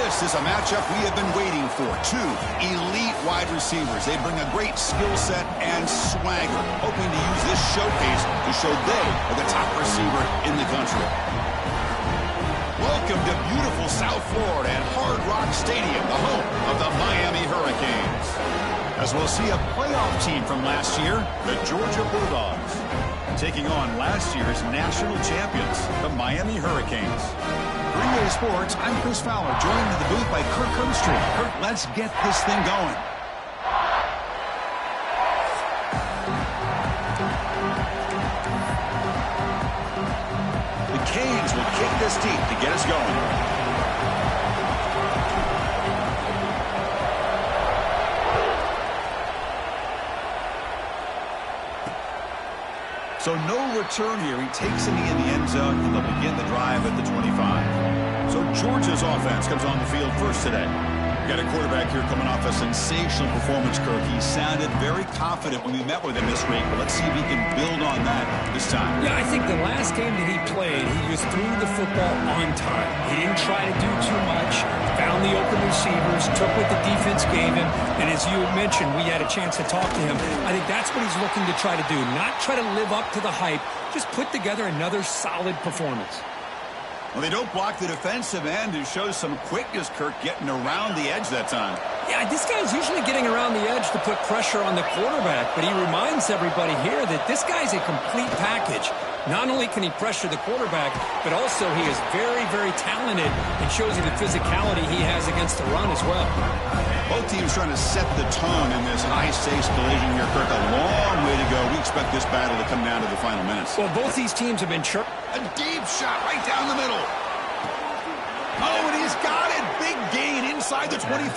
This is a matchup we have been waiting for. Two elite wide receivers. They bring a great skill set and swagger, hoping to use this showcase to show they are the top receiver in the country. Welcome to beautiful South Florida and Hard Rock Stadium, the home of the Miami Hurricanes. As we'll see a playoff team from last year, the Georgia Bulldogs, taking on last year's national champions, the Miami Hurricanes. For EA Sports, I'm Chris Fowler, joined in the booth by Kirk Herbstreit. Kirk, let's get this thing going. The Canes will kick this deep to get us going. So no return here. He takes a knee in the end zone, and they'll begin the drive at the 25. So Georgia's offense comes on the field first today. We've got a quarterback here coming off a sensational performance, Kirk. He sounded very confident when we met with him this week, but let's see if he can build on that this time. Yeah, I think the last game that he played, he just threw the football on time. He didn't try to do too much, found the open receivers, took what the defense gave him, and as you mentioned, we had a chance to talk to him. I think that's what he's looking to try to do, not try to live up to the hype, just put together another solid performance. Well, they don't block the defensive end, who shows some quickness, Kirk, getting around the edge that time. Yeah, this guy's usually getting around the edge to put pressure on the quarterback, but he reminds everybody here that this guy's a complete package. Not only can he pressure the quarterback, but also he is very, very talented and shows you the physicality he has against the run as well. Both teams trying to set the tone in this high-stakes collision here, Kirk. A long way to go. We expect this battle to come down to the final minutes. Well, both these teams have been sharp. A deep shot right down the middle. Oh, and he's got it. Big gain inside the 25.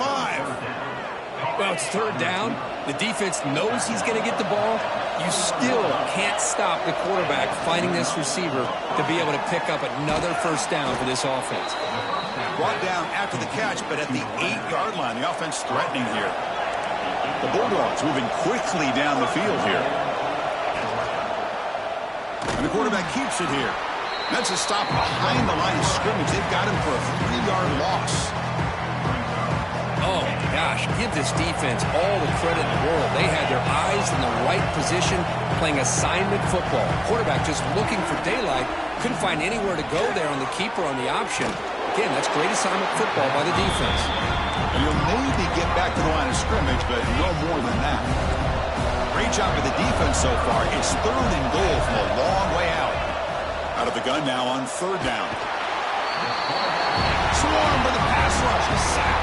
Well, it's third down. The defense knows he's going to get the ball. You still can't stop the quarterback finding this receiver to be able to pick up another first down for this offense. Brought down after the catch, but at the 8-yard line, the offense threatening here. The Bulldogs moving quickly down the field here. And the quarterback keeps it here. That's a stop behind the line of scrimmage. They've got him for a 3-yard loss. Oh, gosh, give this defense all the credit in the world. They had their eyes in the right position, playing assignment football. Quarterback just looking for daylight. Couldn't find anywhere to go there on the keeper on the option. Again, that's great assignment football by the defense. And you'll maybe get back to the line of scrimmage, but no more than that. Great job by the defense so far. It's 3rd and goal from a long way out. Out of the gun now on 3rd down. Swarm for the pass rush. A sack.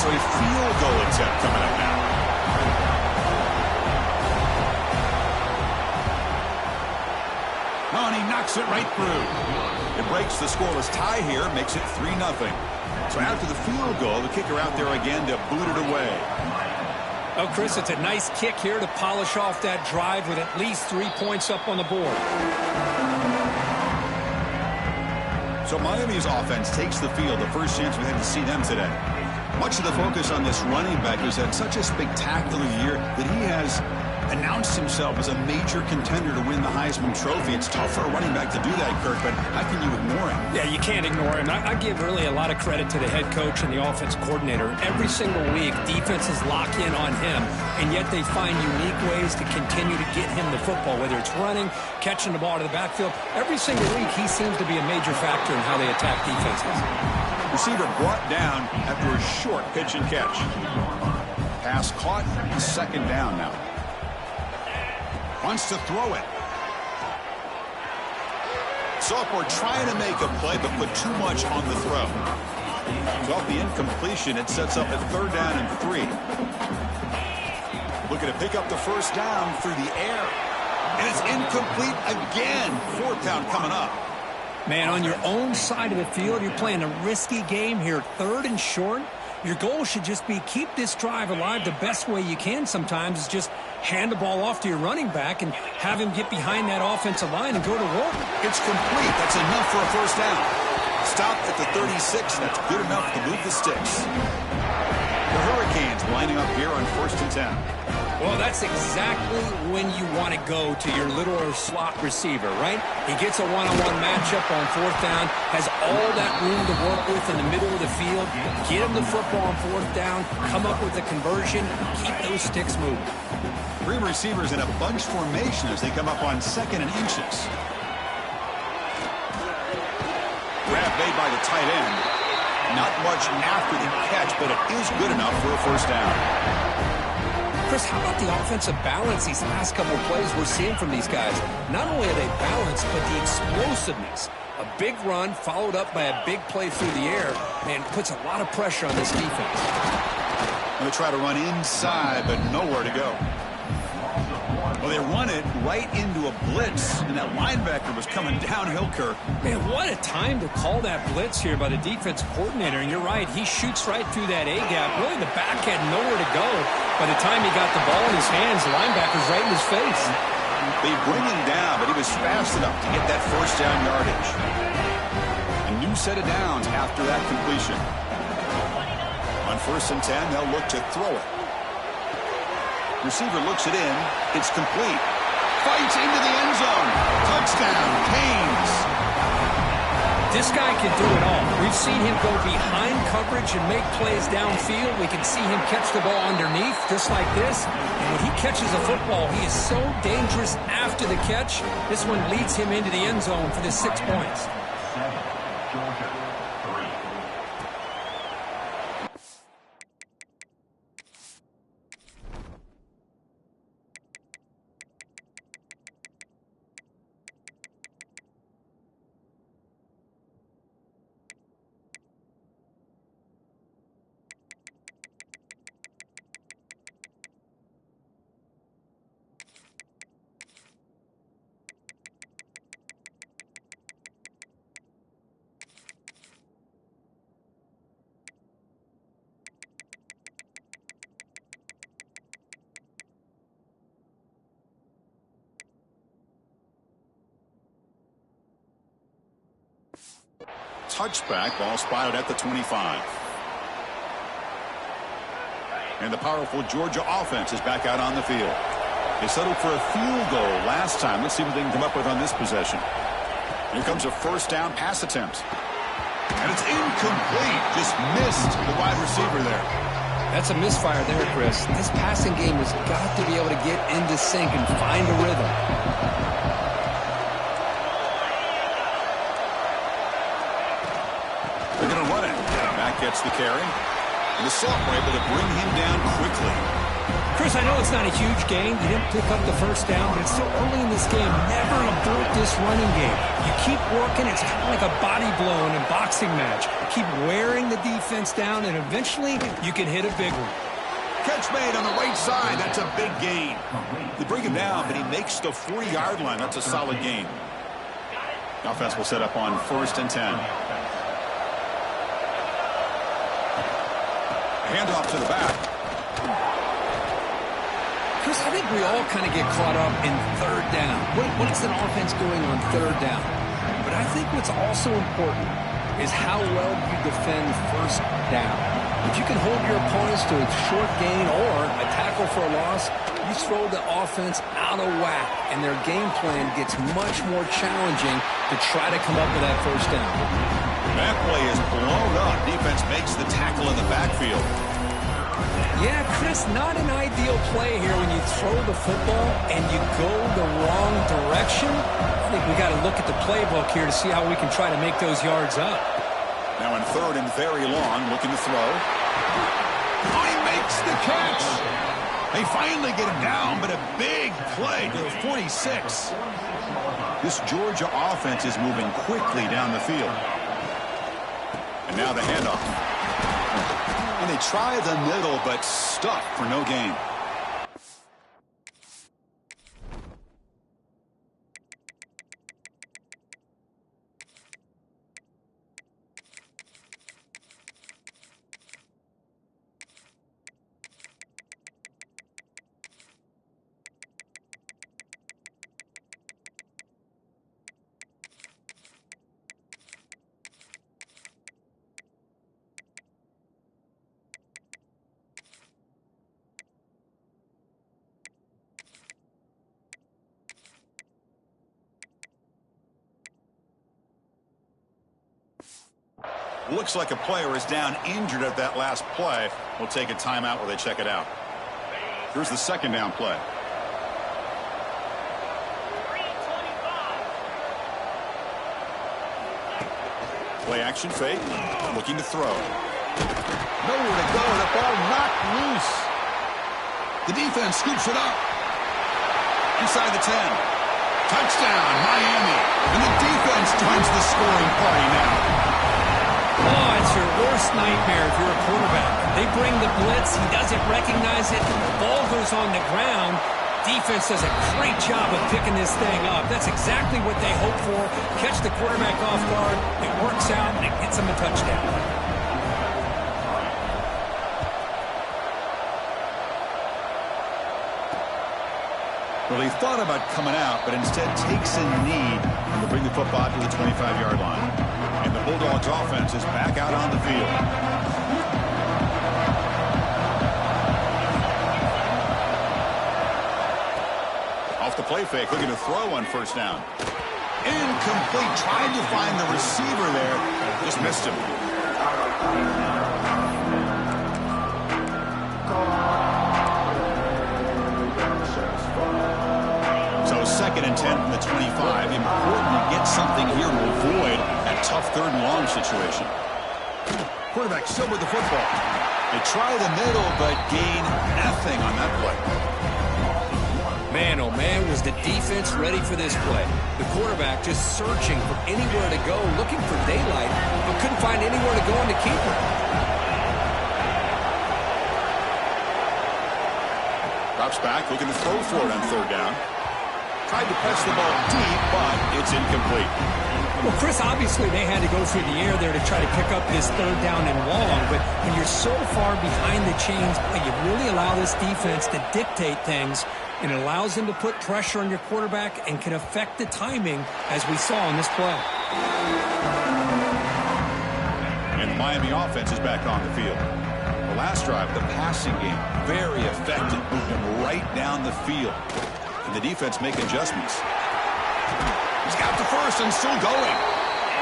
So a field goal attempt coming up now. Oh, and he knocks it right through. It breaks the scoreless tie here, makes it 3-0. So after the field goal, the kicker out there again to boot it away. Oh, Chris, it's a nice kick here to polish off that drive with at least 3 points up on the board. So Miami's offense takes the field, the first chance we had to see them today. Much of the focus on this running back is had such a spectacular year that he has announced himself as a major contender to win the Heisman Trophy. It's tough for a running back to do that, Kirk, but how can you ignore him? Yeah, you can't ignore him. I give really a lot of credit to the head coach and the offense coordinator. Every single week, defenses lock in on him, and yet they find unique ways to continue to get him the football, whether it's running, catching the ball to the backfield. Every single week, he seems to be a major factor in how they attack defenses. Receiver brought down after a short pitch and catch. Pass caught, 2nd down now. Wants to throw it. Sophomore trying to make a play, but put too much on the throw. So off the incompletion, it sets up a 3rd down and 3. Looking to pick up the first down through the air. And it's incomplete again. 4th down coming up. Man, on your own side of the field, you're playing a risky game here. 3rd and short. Your goal should just be keep this drive alive the best way you can sometimes is just hand the ball off to your running back and have him get behind that offensive line and go to work. It's complete. That's enough for a first down. Stopped at the 36. That's good enough to move the sticks. The Hurricanes lining up here on 1st and 10. Well, that's exactly when you want to go to your little slot receiver, right? He gets a one-on-one matchup on fourth down, has all that room to work with in the middle of the field. Get him the football on fourth down, come up with a conversion, keep those sticks moving. Three receivers in a bunch formation as they come up on 2nd and inches. Grab made by the tight end. Not much after the catch, but it is good enough for a first down. Chris, how about the offensive balance these last couple of plays we're seeing from these guys? Not only are they balanced, but the explosiveness. A big run followed up by a big play through the air and puts a lot of pressure on this defense. Going to try to run inside, but nowhere to go. Well, they run it right into a blitz, and that linebacker was coming downhill, Kirk. Man, what a time to call that blitz here by the defense coordinator. And you're right, he shoots right through that A-gap. Really, the back had nowhere to go. By the time he got the ball in his hands, the linebacker's right in his face. They bring him down, but he was fast enough to get that first down yardage. A new set of downs after that completion. On 1st and 10, they'll look to throw it. Receiver looks it in. It's complete. Fights into the end zone. Touchdown, Canes. This guy can do it all. We've seen him go behind coverage and make plays downfield. We can see him catch the ball underneath just like this. And when he catches a football, he is so dangerous after the catch. This one leads him into the end zone for the 6 points. Touchback, ball spotted at the 25. And the powerful Georgia offense is back out on the field. They settled for a field goal last time. Let's see what they can come up with on this possession. Here comes a first down pass attempt. And it's incomplete. Just missed the wide receiver there. That's a misfire there, Chris. This passing game has got to be able to get into sync and find a rhythm. Gets the carry. And the Salt were able to bring him down quickly. Chris, I know it's not a huge gain. You didn't pick up the first down, but it's so early in this game. Never abort this running game. You keep working. It's kind of like a body blow in a boxing match. Keep wearing the defense down, and eventually you can hit a big one. Catch made on the right side. That's a big gain. They bring him down, but he makes the 40-yard line. That's a solid gain. The offense will set up on 1st and 10. Handoff to the back. Chris, I think we all kind of get caught up in third down. What is an offense doing on third down? But I think what's also important is how well you defend first down. If you can hold your opponents to a short gain or a tackle for a loss, you throw the offense out of whack, and their game plan gets much more challenging to try to come up with that first down. That play is blown up. Defense makes the tackle in the backfield. Yeah, Chris, not an ideal play here when you throw the football and you go the wrong direction. I think we got to look at the playbook here to see how we can try to make those yards up. Now in 3rd and very long, looking to throw. Oh, he makes the catch. They finally get him down, but a big play to the 46. This Georgia offense is moving quickly down the field. And now the handoff. And they try the middle, but stuck for no gain. Looks like a player is down injured at that last play. We'll take a timeout while they check it out. Here's the second down play. Play action fake. Looking to throw. Nowhere to go. The ball knocked loose. The defense scoops it up. Inside the 10. Touchdown, Miami. And the defense joins the scoring party now. Oh, it's your worst nightmare if you're a quarterback. They bring the blitz. He doesn't recognize it. The ball goes on the ground. Defense does a great job of picking this thing up. That's exactly what they hope for. Catch the quarterback off guard. It works out, and it gets them a touchdown. Well, he thought about coming out, but instead takes a knee to bring the football to the 25-yard line. And the Bulldogs offense is back out on the field. Off the play fake, looking to throw on first down. Incomplete, trying to find the receiver there. Just missed him. So 2nd and 10 from the 25. Important to get something here to avoid that tough 3rd and long situation. Quarterback still with the football. They try the middle, but gain nothing on that play. Man, oh man, was the defense ready for this play. The quarterback just searching for anywhere to go, looking for daylight, but couldn't find anywhere to go in the keeper. Drops back, looking to throw for it on 3rd down. Tried to press the ball deep, but it's incomplete. Well, Chris, obviously they had to go through the air there to try to pick up this 3rd down and long, but when you're so far behind the chains, you really allow this defense to dictate things, and it allows them to put pressure on your quarterback and can affect the timing, as we saw in this play. And the Miami offense is back on the field. The last drive, the passing game, very effective, moved them right down the field. And the defense make adjustments. He's got the first and still going.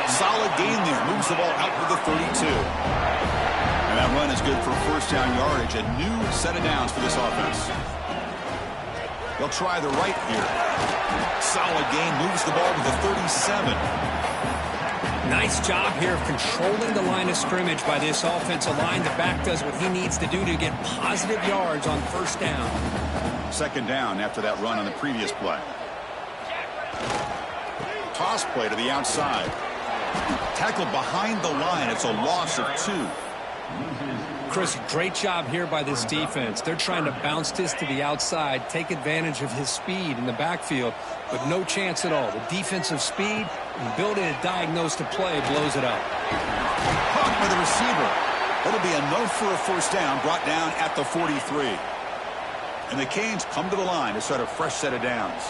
Solid gain there. Moves the ball out to the 32. And that run is good for first down yardage. A new set of downs for this offense. They'll try the right here. Solid gain. Moves the ball to the 37. Nice job here of controlling the line of scrimmage by this offensive line. The back does what he needs to do to get positive yards on first down. 2nd down after that run on the previous play. Toss play to the outside. Tackled behind the line. It's a loss of 2. Chris, great job here by this defense. They're trying to bounce this to the outside, take advantage of his speed in the backfield, but no chance at all. The defensive speed and ability to diagnose the play blows it up. Caught by the receiver. That'll be enough for a first down, brought down at the 43. And the Canes come to the line to start a fresh set of downs.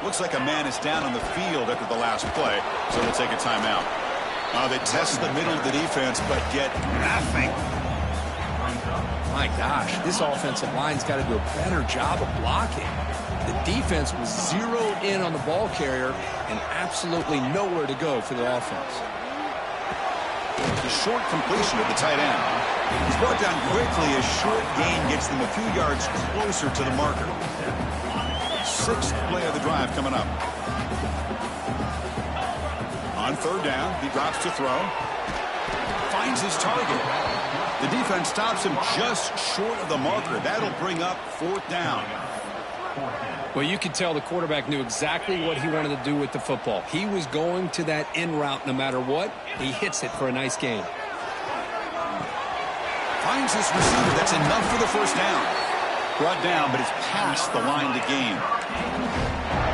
Looks like a man is down on the field after the last play, so we'll take a timeout. They test the middle of the defense, but get nothing. My gosh, this offensive line's got to do a better job of blocking. The defense was zeroed in on the ball carrier and absolutely nowhere to go for the offense. The short completion of the tight end. He's brought down quickly. A short gain gets them a few yards closer to the marker. 6th play of the drive coming up. On 3rd down, he drops to throw. Finds his target. The defense stops him just short of the marker. That'll bring up 4th down. Well, you could tell the quarterback knew exactly what he wanted to do with the football. He was going to that in route no matter what. He hits it for a nice gain. Finds his receiver. That's enough for the first down. Brought down, but it's past the line to gain.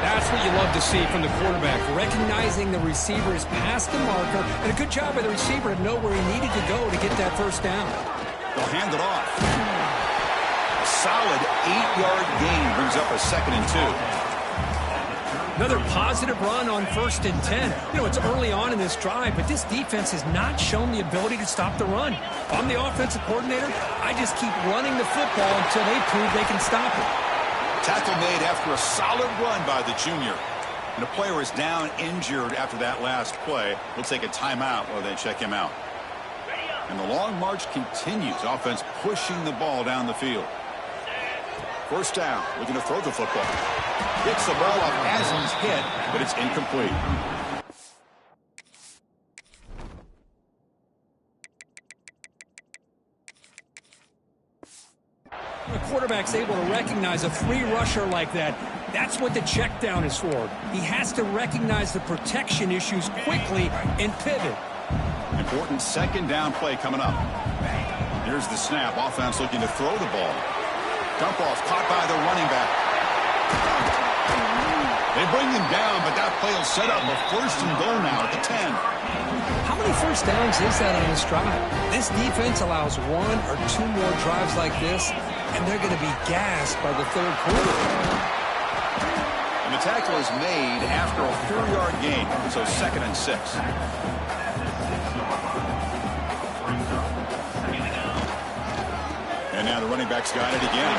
That's what you love to see from the quarterback. Recognizing the receiver is past the marker, and a good job by the receiver to know where he needed to go to get that first down. They'll hand it off. A solid 8-yard gain brings up a 2nd and 2. Another positive run on 1st and 10. You know, it's early on in this drive, but this defense has not shown the ability to stop the run. If I'm the offensive coordinator, I just keep running the football until they prove they can stop it. Tackle made after a solid run by the junior. And the player is down injured after that last play. We'll take a timeout while they check him out. And the long march continues. Offense pushing the ball down the field. First down, looking to throw the football. Gets the ball up as he's hit, but it's incomplete. The quarterback's able to recognize a free rusher like that. That's what the check down is for. He has to recognize the protection issues quickly and pivot. Important second down play coming up. Here's the snap. Offense looking to throw the ball. Dump off caught by the running back. They bring him down, but that play will set up a first and goal now at the 10. How many first downs is that on this drive? This defense allows 1 or 2 more drives like this, and they're going to be gassed by the third quarter. And the tackle is made after a 4-yard gain, so 2nd and 6. And now the running back's got it again.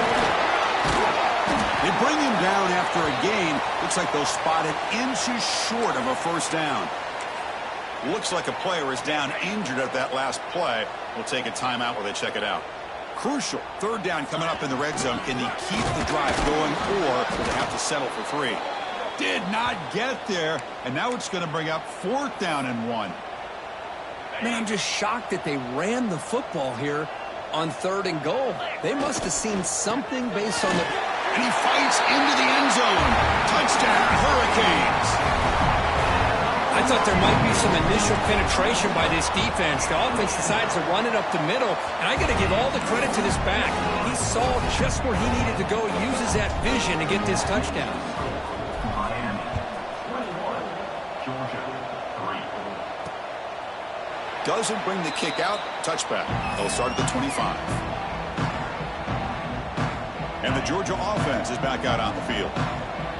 They bring him down after a gain. Looks like they'll spot it inches short of a first down. Looks like a player is down injured at that last play. We'll take a timeout while they check it out. Crucial. Third down coming up in the red zone. Can he keep the drive going, or will they have to settle for 3? Did not get there, and now it's going to bring up 4th down and 1. Man, I'm just shocked that they ran the football here on 3rd and goal. They must have seen something based on the... And he fights into the end zone. Touchdown, Hurricanes. I thought there might be some initial penetration by this defense. The offense decides to run it up the middle, and I got to give all the credit to this back. He saw just where he needed to go, uses that vision to get this touchdown. Doesn't bring the kick out. Touchback. They'll start at the 25. And the Georgia offense is back out on the field.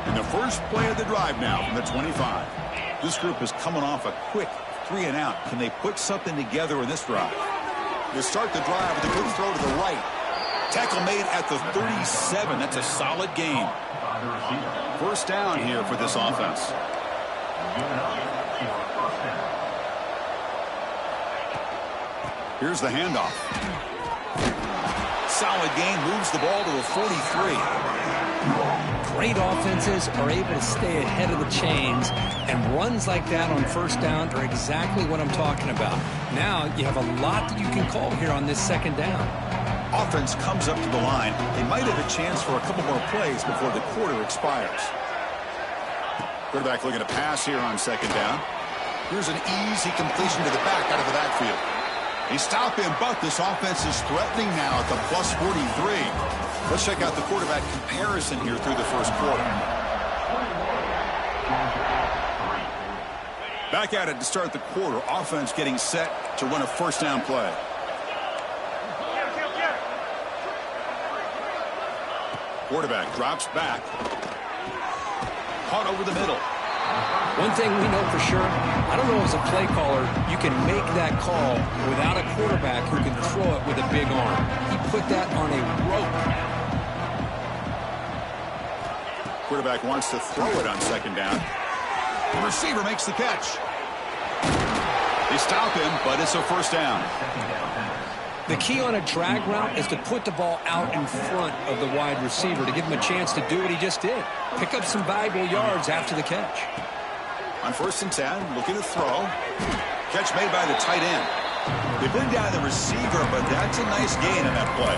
In the first play of the drive now from the 25. This group is coming off a quick 3 and out. Can they put something together in this drive? They start the drive with a good throw to the right. Tackle made at the 37. That's a solid gain. First down here for this offense. Here's the handoff. Solid gain, moves the ball to a 43. Great offenses are able to stay ahead of the chains, and runs like that on first down are exactly what I'm talking about. Now you have a lot that you can call here on this second down. Offense comes up to the line. They might have a chance for a couple more plays before the quarter expires. Quarterback looking to pass here on second down. Here's an easy completion to the back out of the backfield. They stop him, but this offense is threatening now at the plus 43. Let's check out the quarterback comparison here through the first quarter. Back at it to start the quarter. Offense getting set to run a first down play. Quarterback drops back. Caught over the middle. One thing we know for sure, I don't know as a play caller, you can make that call without a quarterback who can throw it with a big arm. He put that on a rope. Quarterback wants to throw it on second down. The receiver makes the catch. They stop him, but it's a first down. The key on a drag route is to put the ball out in front of the wide receiver to give him a chance to do what he just did. Pick up some valuable yards after the catch. On first and 10, looking to throw. Catch made by the tight end. They bring down the receiver, but that's a nice gain in that play.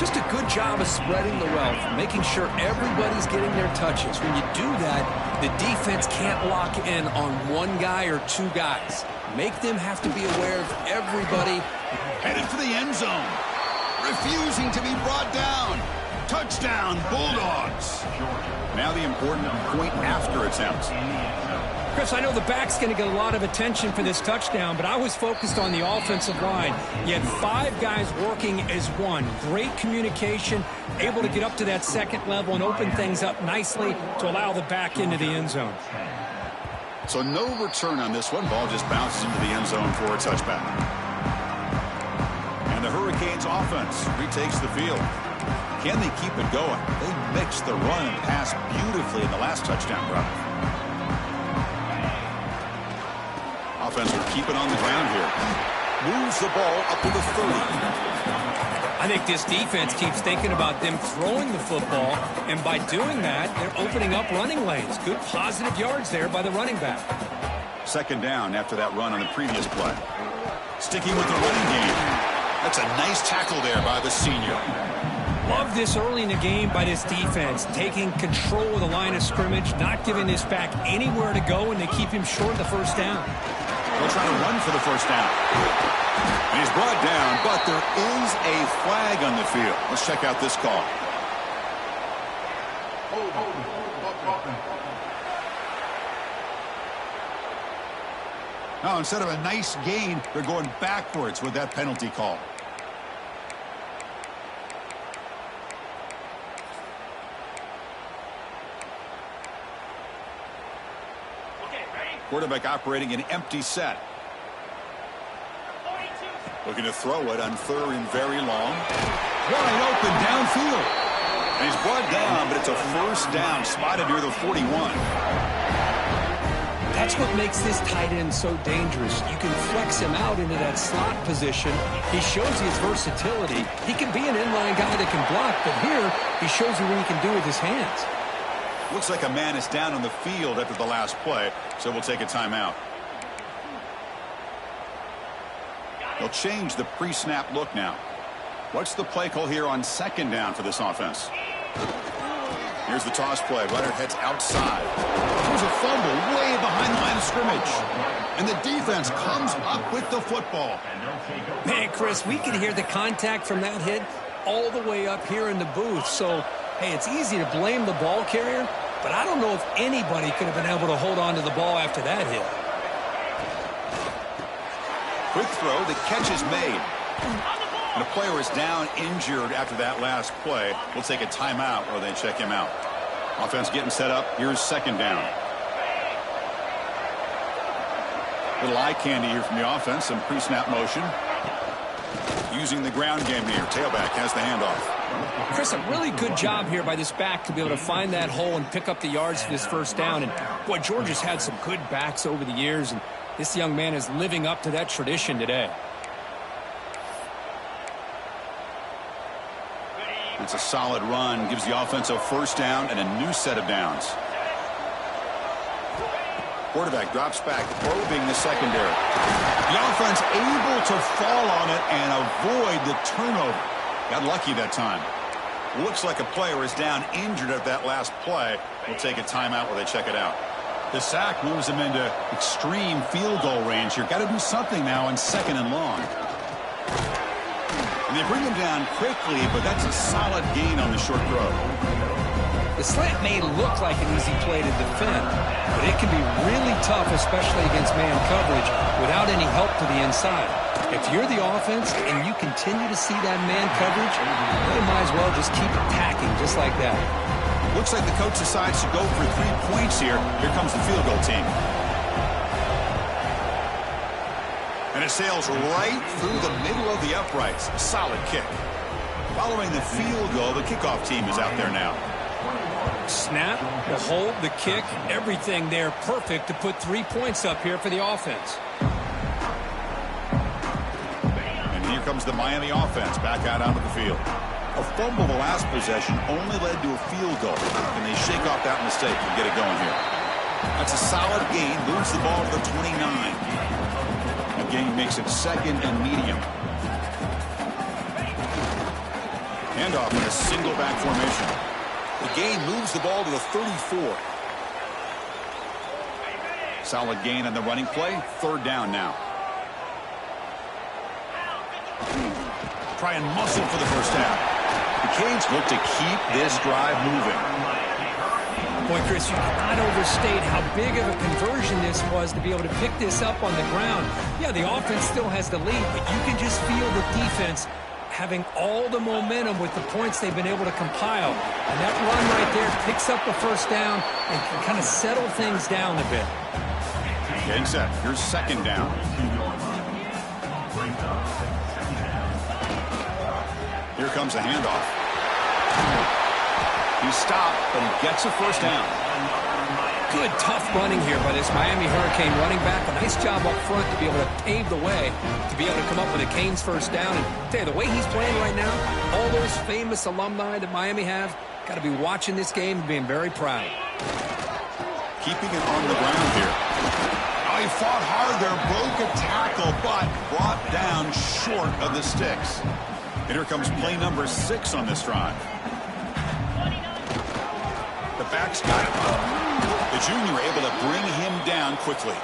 Just a good job of spreading the wealth, making sure everybody's getting their touches. When you do that, the defense can't lock in on one guy or two guys. Make them have to be aware of everybody. Headed for the end zone. Refusing to be brought down. Touchdown, Bulldogs. Now the important point after attempt. Chris, I know the back's going to get a lot of attention for this touchdown, but I was focused on the offensive line. You had 5 guys working as one. Great communication, able to get up to that second level and open things up nicely to allow the back into the end zone. So no return on this one. Ball just bounces into the end zone for a touchback. And the Hurricanes offense retakes the field. Can they keep it going? They mixed the run and pass beautifully in the last touchdown drive. Offense will keep it on the ground here. moves the ball up to the 30. I think this defense keeps thinking about them throwing the football, and by doing that, they're opening up running lanes. Good positive yards there by the running back. Second down after that run on the previous play. Sticking with the running game. That's a nice tackle there by the senior. Love this early in the game by this defense, taking control of the line of scrimmage, not giving this back anywhere to go, and they keep him short of the first down. They'll try to run for the first down. And he's brought down, but there is a flag on the field. Let's check out this call. Now, instead of a nice gain, they're going backwards with that penalty call. Quarterback operating an empty set. Looking to throw it on third and very long. Wide open downfield. And he's brought down, but it's a first down spotted near the 41. That's what makes this tight end so dangerous. You can flex him out into that slot position. He shows you his versatility. He can be an inline guy that can block, but here he shows you what he can do with his hands. Looks like a man is down on the field after the last play, so we'll take a timeout. They'll change the pre-snap look now. What's the play call here on second down for this offense? Here's the toss play. Runner heads outside. There's a fumble way behind the line of scrimmage. And the defense comes up with the football. Man, Chris, we can hear the contact from that hit all the way up here in the booth. So, hey, it's easy to blame the ball carrier, but I don't know if anybody could have been able to hold on to the ball after that hit. Quick throw, the catch is made. And a player is down injured after that last play. We'll take a timeout or they check him out. Offense getting set up. Here's second down. Little eye candy here from the offense. Some pre-snap motion. Using the ground game here. Tailback has the handoff. Chris, a really good job here by this back to be able to find that hole and pick up the yards for this first down. And, boy, Georgia's had some good backs over the years, and this young man is living up to that tradition today. It's a solid run. Gives the offense a first down and a new set of downs. Quarterback drops back, probing the secondary. The offense able to fall on it and avoid the turnover. Got lucky that time. Looks like a player is down injured at that last play. We'll take a timeout while they check it out. The sack moves him into extreme field goal range here. Got to do something now on second and long. And they bring him down quickly, but that's a solid gain on the short throw. The slant may look like an easy play to defend, but it can be really tough, especially against man coverage, without any help to the inside. If you're the offense and you continue to see that man coverage, you might as well just keep attacking just like that. Looks like the coach decides to go for 3 points here. Here comes the field goal team. And it sails right through the middle of the uprights. Solid kick. Following the field goal, the kickoff team is out there now. Snap, the hold, the kick, everything there perfect to put 3 points up here for the offense. And here comes the Miami offense back out onto the field. A fumble the last possession only led to a field goal. And they shake off that mistake and get it going here. That's a solid gain. Moves the ball to the 29. The gain makes it second and medium. Handoff in a single back formation. The gain moves the ball to the 34. Solid gain on the running play. Third down now. Try and muscle for the first down. The Canes look to keep this drive moving. Boy, Chris, you cannot overstate how big of a conversion this was to be able to pick this up on the ground. Yeah, the offense still has the lead, but you can just feel the defense having all the momentum with the points they've been able to compile. And that run right there picks up the first down and can kind of settle things down a bit. Getting set. Here's second down. Here comes the handoff. He stopped, but he gets a first down. Good, tough running here by this Miami Hurricane running back. A nice job up front to be able to pave the way, to be able to come up with a Canes first down. And tell you, the way he's playing right now, all those famous alumni that Miami have, got to be watching this game and being very proud. Keeping it on the ground here. Oh, he fought hard there, broke a tackle, but brought down short of the sticks. And here comes play number 6 on this drive. The back's got it. The junior able to bring him down quickly.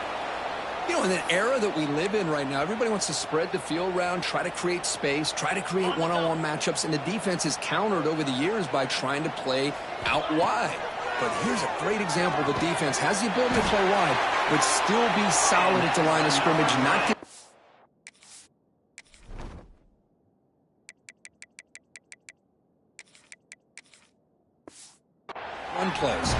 You know, in an era that we live in right now, everybody wants to spread the field around, try to create space, try to create one-on-one matchups, and the defense is countered over the years by trying to play out wide. But here's a great example. The defense has the ability to play wide, but still be solid at the line of scrimmage, not get one plays.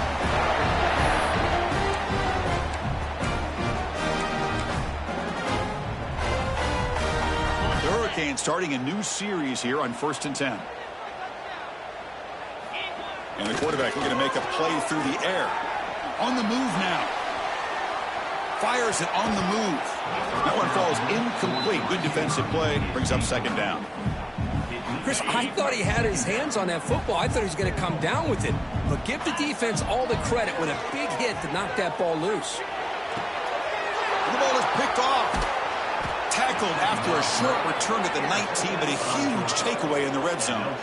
The Hurricanes starting a new series here on 1st and 10. And the quarterback looking to make a play through the air. On the move now. Fires it on the move. That one falls incomplete. Good defensive play. Brings up 2nd down. Chris, I thought he had his hands on that football. I thought he was going to come down with it. But give the defense all the credit with a big hit to knock that ball loose. The ball is picked off. Tackled after a short return at the 19, but a huge takeaway in the red zone.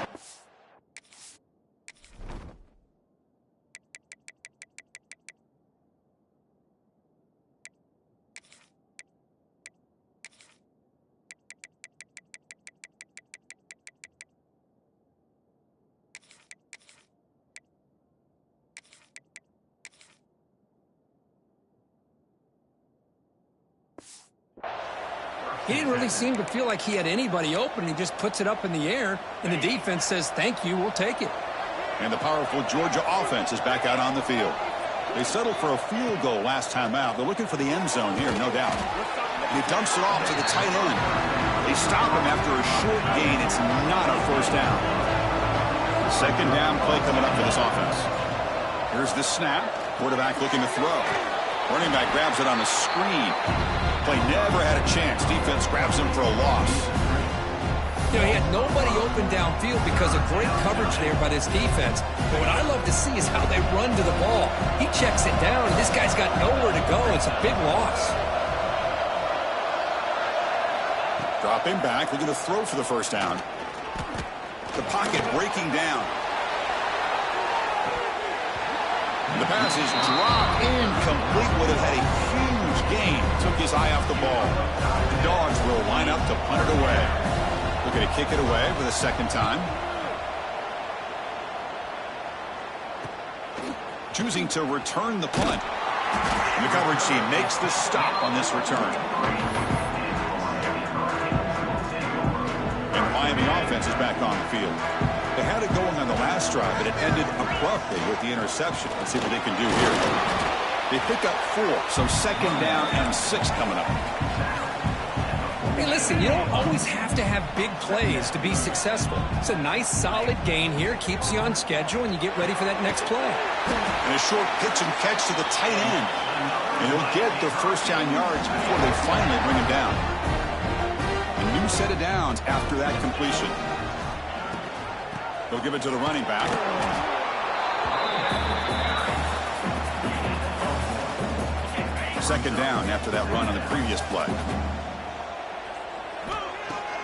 He didn't really seem to feel like he had anybody open. He just puts it up in the air, and the defense says, thank you, we'll take it. And the powerful Georgia offense is back out on the field. They settled for a field goal last time out. They're looking for the end zone here, no doubt. And he dumps it off to the tight end. They stop him after a short gain. It's not a 1st down. 2nd down play coming up for this offense. Here's the snap. Quarterback looking to throw. Running back grabs it on the screen. Play never had a chance. Defense grabs him for a loss. You know, he had nobody open downfield because of great coverage there by this defense. But what I love to see is how they run to the ball. He checks it down, and this guy's got nowhere to go. It's a big loss. Dropping back, looking to throw for the 1st down. The pocket breaking down. The pass is dropped incomplete. Would have had a huge gain. Took his eye off the ball. The Dogs will line up to punt it away. Looking to kick it away for the 2nd time. Choosing to return the punt. And the coverage team makes the stop on this return. And the Miami offense is back on the field. They had it going on the last drive, but it ended abruptly with the interception. Let's see what they can do here. They pick up 4, so 2nd down and 6 coming up. Hey, listen, you don't always have to have big plays to be successful. It's a nice, solid gain here. Keeps you on schedule, and you get ready for that next play. And a short pitch and catch to the tight end. And he'll get the 1st down yards before they finally bring him down. A new set of downs after that completion. They'll give it to the running back. 2nd down after that run on the previous play.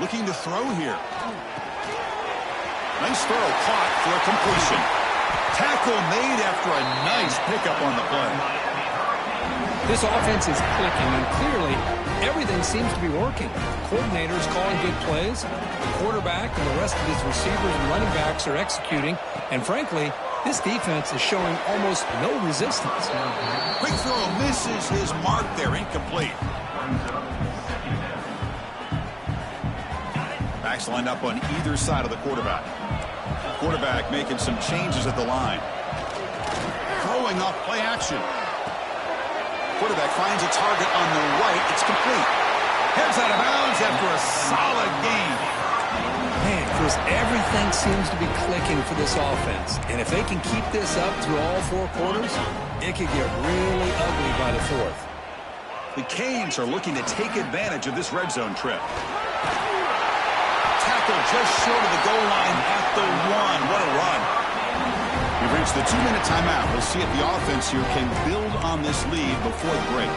Looking to throw here. Nice throw, caught for a completion. Tackle made after a nice pickup on the play. This offense is clicking, and clearly everything seems to be working. Coordinators calling good plays. The quarterback and the rest of his receivers and running backs are executing. And frankly, this defense is showing almost no resistance. Quick throw misses his mark there, incomplete. Backs lined up on either side of the quarterback. Quarterback making some changes at the line. Throwing off play action. Quarterback finds a target on the right. It's complete. Heads out of bounds after a solid gain. Man, Chris, everything seems to be clicking for this offense. And if they can keep this up through all 4 quarters, it could get really ugly by the 4th. The Canes are looking to take advantage of this red zone trip. Tackle just short of the goal line at the 1. What a run. We've reached the 2-minute timeout. We'll see if the offense here can build on this lead before the break.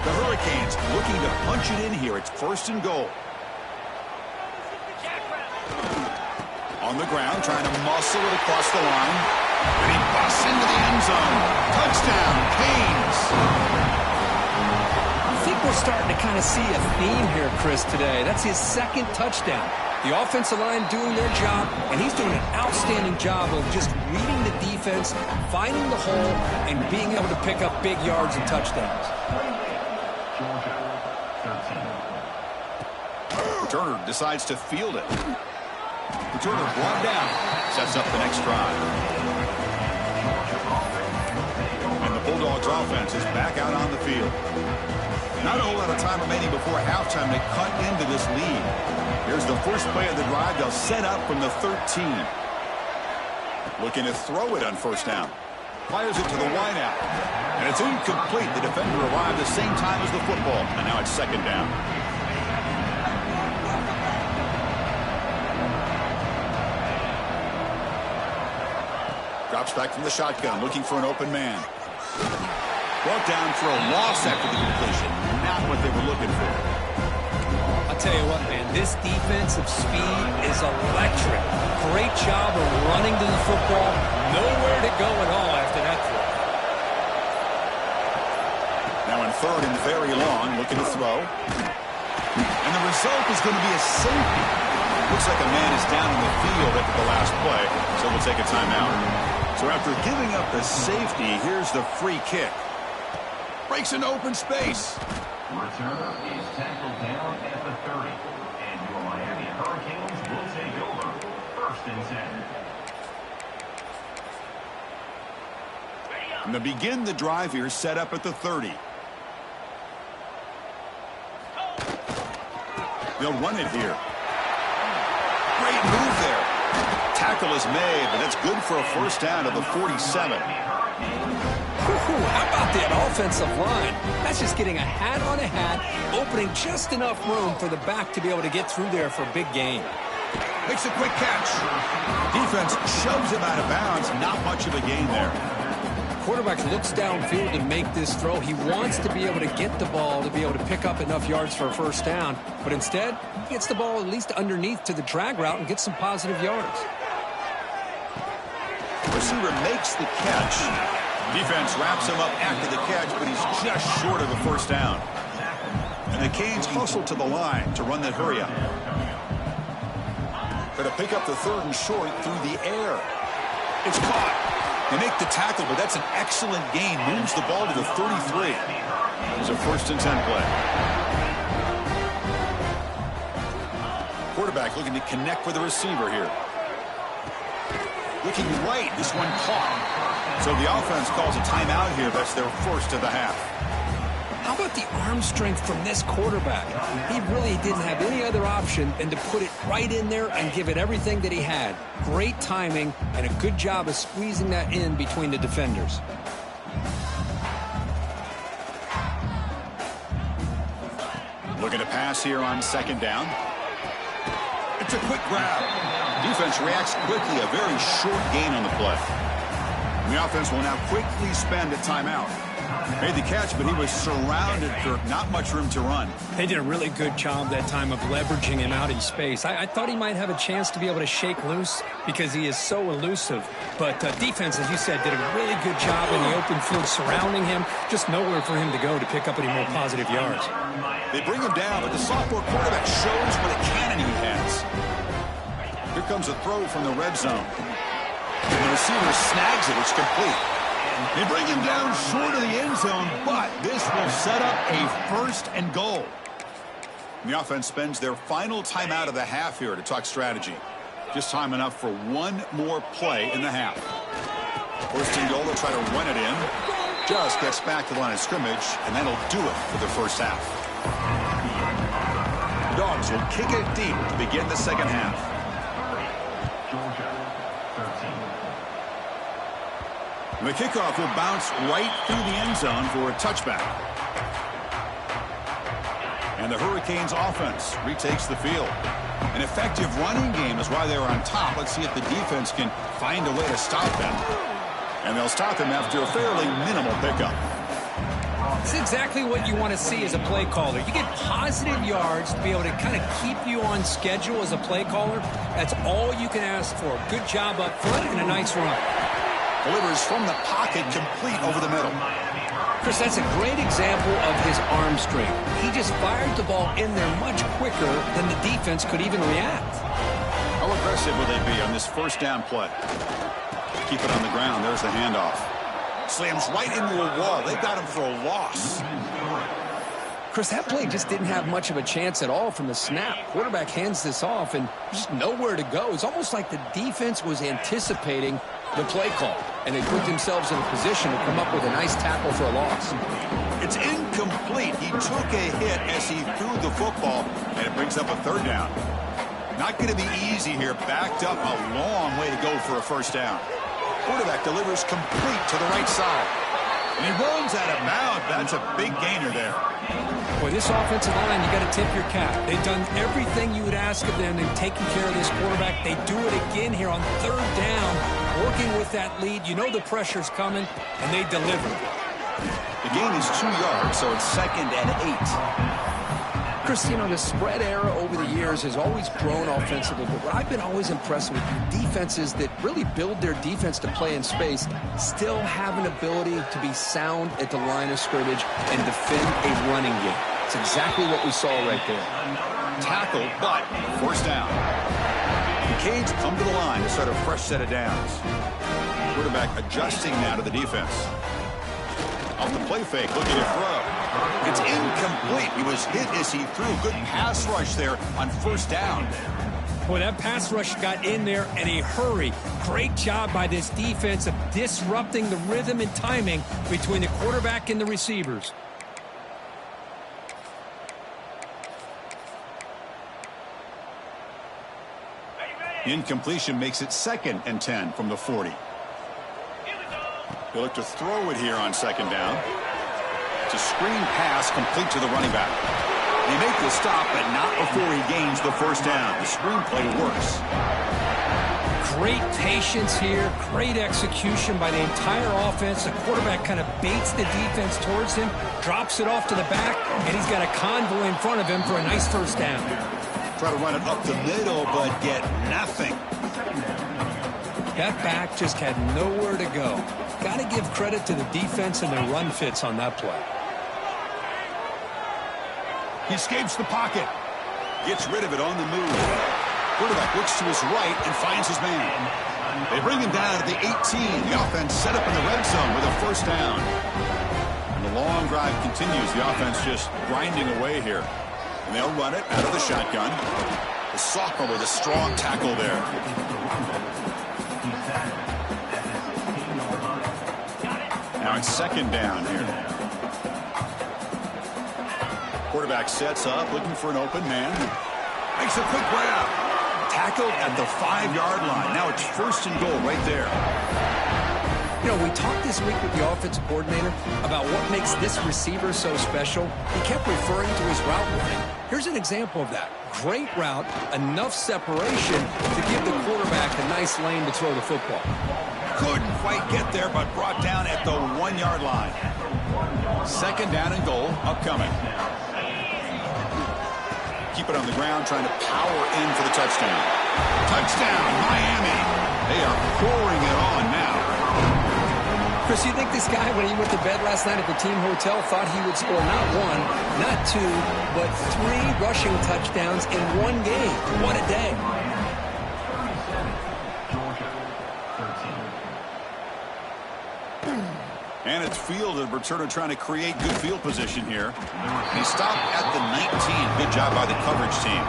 The Hurricanes looking to punch it in here. It's 1st and goal. On the ground, trying to muscle it across the line. And he busts into the end zone. Touchdown, Canes. I think we're starting to kind of see a theme here, Chris, today. That's his 2nd touchdown. The offensive line doing their job, and he's doing an outstanding job of just reading the defense, finding the hole, and being able to pick up big yards and touchdowns. Returner decides to field it. Returner brought down. Sets up the next drive. And the Bulldogs offense is back out on the field. Not a whole lot of time remaining before halftime to cut into this lead. Here's the first play of the drive. They'll set up from the 13. Looking to throw it on 1st down. Fires it to the wideout. And it's incomplete. The defender arrived the same time as the football. And now it's 2nd down. Drops back from the shotgun, looking for an open man. Brought down for a loss after the completion. Not what they were looking for. I'll tell you what, man, this defensive speed is electric. Great job of running to the football. Nowhere to go at all after that throw. Now in 3rd and very long, looking to throw. And the result is going to be a safety. Looks like a man is down in the field after the last play, so we'll take a timeout. So after giving up the safety, here's the free kick. Breaks an open space. Returner is tackled down at the 30. And your Miami Hurricanes will take over 1st and 10. And to begin the drive here, set up at the 30. They'll run it here. Great move there. Tackle is made, but that's good for a 1st down to the 47. How about that offensive line? That's just getting a hat on a hat, opening just enough room for the back to be able to get through there for a big gain. Makes a quick catch. Defense shoves him out of bounds. Not much of a gain there. Quarterback looks downfield to make this throw. He wants to be able to get the ball to be able to pick up enough yards for a 1st down. But instead, he gets the ball at least underneath to the drag route and gets some positive yards. Receiver makes the catch. Defense wraps him up after the catch, but he's just short of a 1st down. And the Canes hustle to the line to run that hurry up. Going to pick up the 3rd and short through the air. It's caught. They make the tackle, but that's an excellent gain. Moves the ball to the 33. It's a 1st and 10 play. Quarterback looking to connect with the receiver here. Looking right, this one caught. So the offense calls a timeout here. That's their 1st of the half. How about the arm strength from this quarterback? He really didn't have any other option than to put it right in there and give it everything that he had. Great timing and a good job of squeezing that in between the defenders. Looking to pass here on 2nd down. It's a quick grab. Defense reacts quickly. A very short gain on the play. And the offense will now quickly spend a timeout. Made the catch, but he was surrounded, Kirk. Not much room to run. They did a really good job that time of leveraging him out in space. I thought he might have a chance to be able to shake loose because he is so elusive. But defense, as you said, did a really good job in the open field surrounding him. Just nowhere for him to go to pick up any more positive yards. They bring him down, but the sophomore quarterback shows what a cannon he has. Here comes a throw from the red zone. And the receiver snags it. It's complete. They bring him down short of the end zone, but this will set up a 1st and goal. And the offense spends their final timeout of the half here to talk strategy. Just time enough for one more play in the half. 1st and goal, they'll try to run it in. Just gets back to the line of scrimmage, and that'll do it for the 1st half. Dogs will kick it deep to begin the second half. Georgia, 13. The kickoff will bounce right through the end zone for a touchback. And the Hurricanes offense retakes the field. An effective running game is why they're on top. Let's see if the defense can find a way to stop them. And they'll stop them after a fairly minimal pickup. It's exactly what you want to see as a play caller. You get positive yards to be able to kind of keep you on schedule as a play caller. That's all you can ask for. Good job up front and a nice run. Delivers from the pocket, complete over the middle. Chris, that's a great example of his arm strength. He just fired the ball in there much quicker than the defense could even react. How aggressive will they be on this first down play? Keep it on the ground. There's the handoff. Slams right into a wall. They've got him for a loss. Chris, that play just didn't have much of a chance at all from the snap. Quarterback hands this off and just nowhere to go. It's almost like the defense was anticipating the play call, and they put themselves in a position to come up with a nice tackle for a loss. It's incomplete. He took a hit as he threw the football, and it brings up a third down. Not going to be easy here. Backed up a long way to go for a first down. Quarterback delivers complete to the right side. And he runs out of bounds. That's a big gainer there. Boy, this offensive line, you got to tip your cap. They've done everything you would ask of them in taking care of this quarterback. They do it again here on third down, working with that lead. You know the pressure's coming, and they deliver. The gain is 2 yards, so it's 2nd and 8. Chris, you know, the spread era over the years has always grown offensively, but what I've been always impressed with defenses that really build their defense to play in space still have an ability to be sound at the line of scrimmage and defend a running game. It's exactly what we saw right there. Tackle, but first down. The Canes come to the line to start a fresh set of downs. Quarterback adjusting now to the defense. Off the play fake, looking to throw. It's incomplete. He was hit as he threw. Good pass rush there on first down. Boy, that pass rush got in there in a hurry. Great job by this defense of disrupting the rhythm and timing between the quarterback and the receivers. Incompletion makes it 2nd and 10 from the 40. He'll look to throw it here on 2nd down. It's a screen pass complete to the running back. They make the stop, but not before he gains the first down. The screen play works. Great patience here. Great execution by the entire offense. The quarterback kind of baits the defense towards him, drops it off to the back, and he's got a convoy in front of him for a nice first down. Try to run it up the middle, but get nothing. That back just had nowhere to go. Got to give credit to the defense and their run fits on that play. He escapes the pocket. Gets rid of it on the move. Quarterback looks to his right and finds his man. They bring him down to the 18. The offense set up in the red zone with a first down. And the long drive continues. The offense just grinding away here. And they'll run it out of the shotgun. The sophomore with a strong tackle there. Now it's 2nd down here. Quarterback sets up, looking for an open man. Makes a quick grab. Tackled at the 5-yard line. Now it's 1st and goal right there. You know, we talked this week with the offensive coordinator about what makes this receiver so special. He kept referring to his route running. Here's an example of that. Great route, enough separation to give the quarterback a nice lane to throw the football. Couldn't quite get there, but brought down at the 1-yard line. 2nd down and goal upcoming. Keep it on the ground, trying to power in for the touchdown. Touchdown, Miami. They are pouring it on now. Chris, you think this guy, when he went to bed last night at the team hotel, thought he would score not 1, not 2, but 3 rushing touchdowns in one game? What a day. And it's fielded. Returner trying to create good field position here. He stopped at the 19. Good job by the coverage team.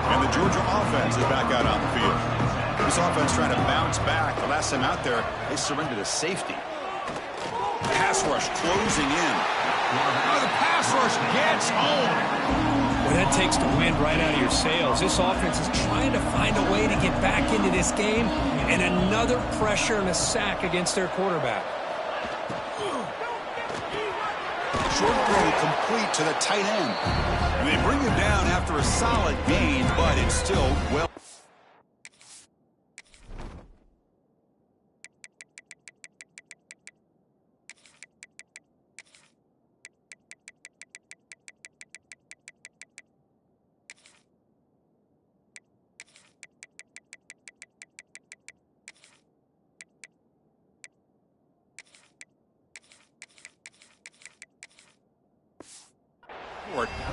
And the Georgia offense is back out on the field. This offense trying to bounce back. The last time out there, they surrendered a safety. Pass rush closing in. Oh, the pass rush gets home. Well, that takes the wind right out of your sails. This offense is trying to find a way to get back into this game, and another pressure and a sack against their quarterback. Short throw complete to the tight end. And they bring him down after a solid gain, but it's still well.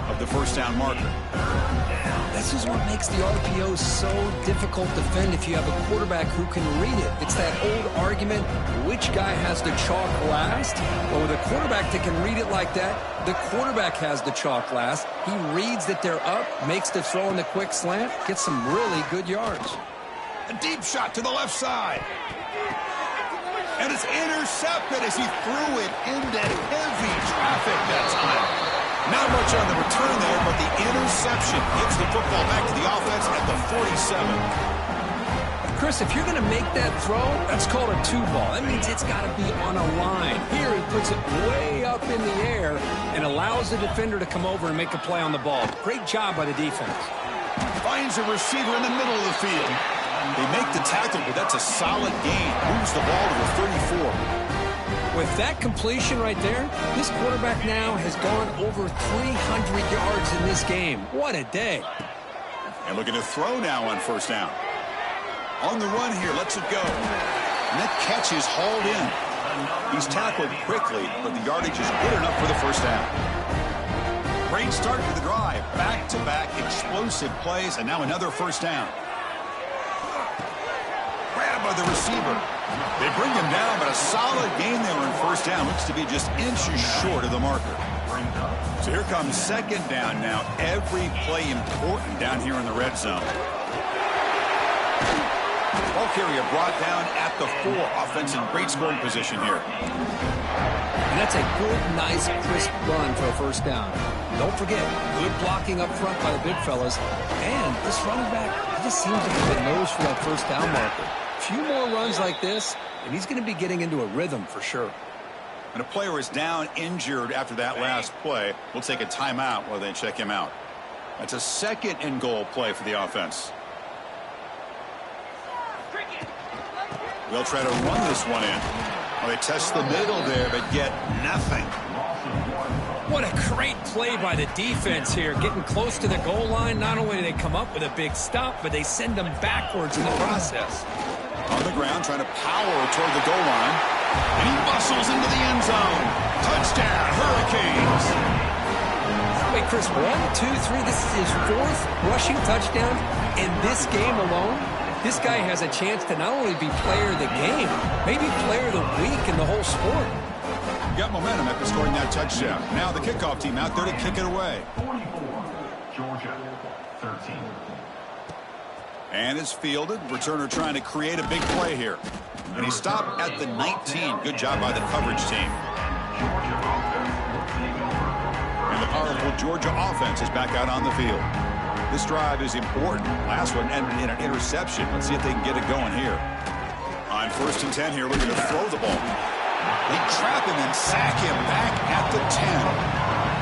Of the first down marker. This is what makes the RPO so difficult to defend if you have a quarterback who can read it. It's that old argument, which guy has the chalk last? Well, with a quarterback that can read it like that, the quarterback has the chalk last. He reads that they're up, makes the throw in the quick slant, gets some really good yards. A deep shot to the left side. And it's intercepted as he threw it into heavy traffic that time. Not much on the return there, but the interception gets the football back to the offense at the 47. Chris, if you're going to make that throw, that's called a two-ball. That means it's got to be on a line. Here he puts it way up in the air and allows the defender to come over and make a play on the ball. Great job by the defense. Finds a receiver in the middle of the field. They make the tackle, but that's a solid gain. Moves the ball to the 34. With that completion right there, this quarterback now has gone over 300 yards in this game. What a day. And looking to throw now on first down. On the run here, lets it go. And that catch is hauled in. He's tackled quickly, but the yardage is good enough for the first down. Great start to the drive. Back-to-back explosive plays, and now another first down. Grab by the receiver. They bring him down, but a solid gain there on first down. Looks to be just inches short of the marker. So here comes second down now. Every play important down here in the red zone. Ball carrier brought down at the 4. Offense in great scoring position here. And that's a good, nice, crisp run for a first down. Don't forget, good blocking up front by the big fellas. And this running back, he just seems to have the nose for that first down marker. A few more runs like this, and he's going to be getting into a rhythm for sure. And a player is down injured after that last play. We'll take a timeout while they check him out. That's a second and goal play for the offense. They'll try to run this one in. Well, they test the middle there, but get nothing. What a great play by the defense here. Getting close to the goal line, not only do they come up with a big stop, but they send them backwards in the process. On the ground, trying to power toward the goal line. And he bustles into the end zone. Touchdown, Hurricanes. Wait, Chris, 1, 2, 3. This is his 4th rushing touchdown in this game alone. This guy has a chance to not only be player of the game, maybe player of the week in the whole sport. Got momentum after scoring that touchdown. Now the kickoff team out there to kick it away. 44, Georgia, 13. And it's fielded. Returner trying to create a big play here. And he stopped at the 19. Good job by the coverage team. And the powerful Georgia offense is back out on the field. This drive is important. Last one ended in an interception. Let's see if they can get it going here. On 1st and 10 here, looking to throw the ball. They trap him and sack him back at the 10.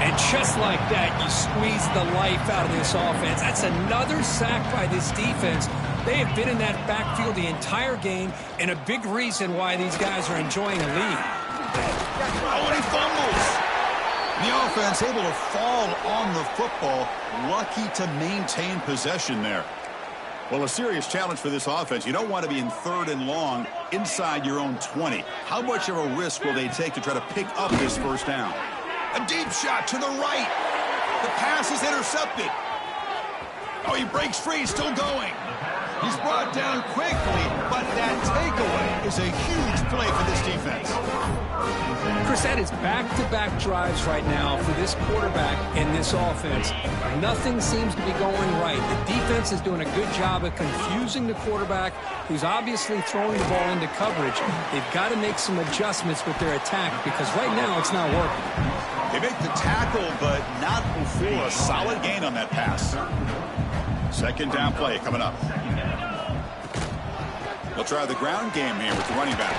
And just like that, you squeeze the life out of this offense. That's another sack by this defense. They have been in that backfield the entire game, and a big reason why these guys are enjoying a lead. Oh, and he fumbles. The offense able to fall on the football. Lucky to maintain possession there. Well, a serious challenge for this offense. You don't want to be in 3rd and long inside your own 20. How much of a risk will they take to try to pick up this first down? A deep shot to the right. The pass is intercepted. Oh, he breaks free, still going. He's brought down quickly, but that takeaway is a huge play for this defense. Chris, that is back-to-back drives right now for this quarterback and this offense. Nothing seems to be going right. The defense is doing a good job of confusing the quarterback, who's obviously throwing the ball into coverage. They've got to make some adjustments with their attack because right now it's not working. They make the tackle, but not before a solid gain on that pass. Second down play coming up. They'll try the ground game here with the running back.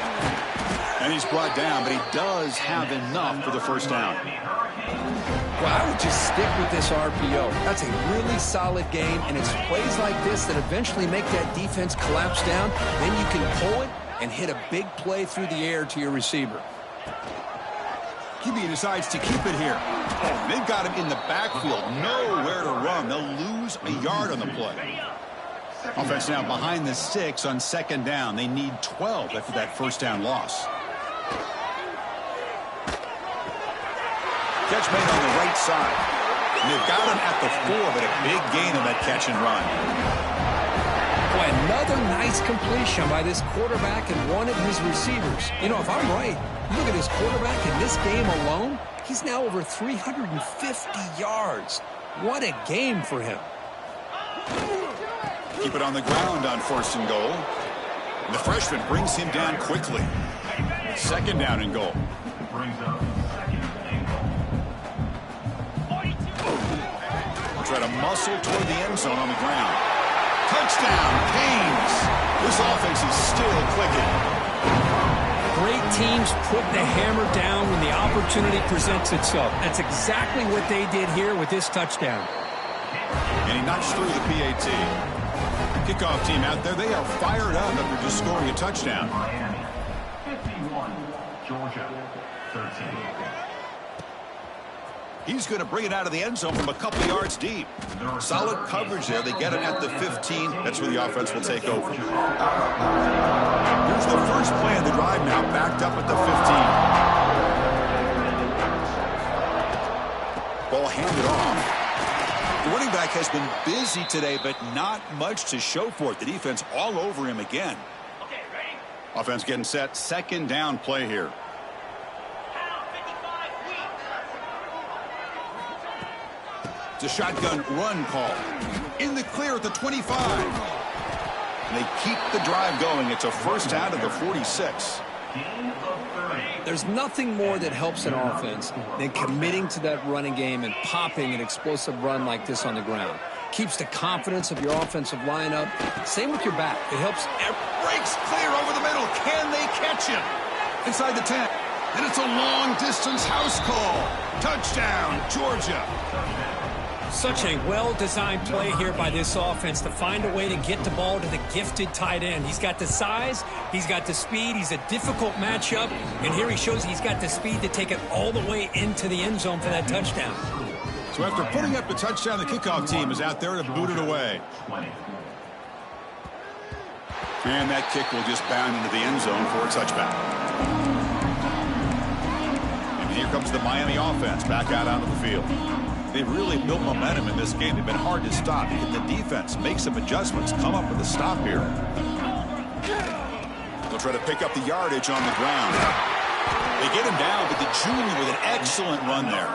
And he's brought down, but he does have enough for the first down. Well, I would just stick with this RPO. That's a really solid game, and it's plays like this that eventually make that defense collapse down. Then you can pull it and hit a big play through the air to your receiver. QB decides to keep it here. They've got him in the backfield. Nowhere to run. They'll lose a yard on the play. Offense now behind the 6 on second down. They need 12 after that first down loss. Catch made on the right side. And they've got him at the 4, but a big gain on that catch and run. Boy, another nice completion by this quarterback and one of his receivers. You know, if I'm right, look at his quarterback in this game alone. He's now over 350 yards. What a game for him. Keep it on the ground on first and goal. And the freshman brings him down quickly. Second down and goal. Brings up second and goal. Try to muscle toward the end zone on the ground. Touchdown, Canes. This offense is still clicking. Great teams put the hammer down when the opportunity presents itself. That's exactly what they did here with this touchdown. And he knocks through the PAT. Kickoff team out there, they are fired up after just scoring a touchdown. Miami 51, Georgia 13. He's going to bring it out of the end zone from a couple of yards deep. Solid coverage there. They get it at the 15. That's where the offense will take over. Here's the first play of the drive now, backed up at the 15. Ball handed off. The running back has been busy today, but not much to show for it. The defense all over him again. Okay, ready? Offense getting set. Second down play here. It's a shotgun run call. In the clear at the 25. And they keep the drive going. It's a first down at the 46. There's nothing more that helps an offense than committing to that running game and popping an explosive run like this on the ground. Keeps the confidence of your offensive lineup. Same with your back. It helps. Breaks clear over the middle. Can they catch him? Inside the 10. And it's a long-distance house call. Touchdown, Georgia. Such a well-designed play here by this offense to find a way to get the ball to the gifted tight end. He's got the size, he's got the speed, he's a difficult matchup, and here he shows he's got the speed to take it all the way into the end zone for that touchdown. So after putting up the touchdown, the kickoff team is out there to boot it away. And that kick will just bound into the end zone for a touchback. And here comes the Miami offense back out onto the field. They've really built momentum in this game. They've been hard to stop. If the defense makes some adjustments, come up with a stop here. They'll try to pick up the yardage on the ground. They get him down, but the junior with an excellent run there.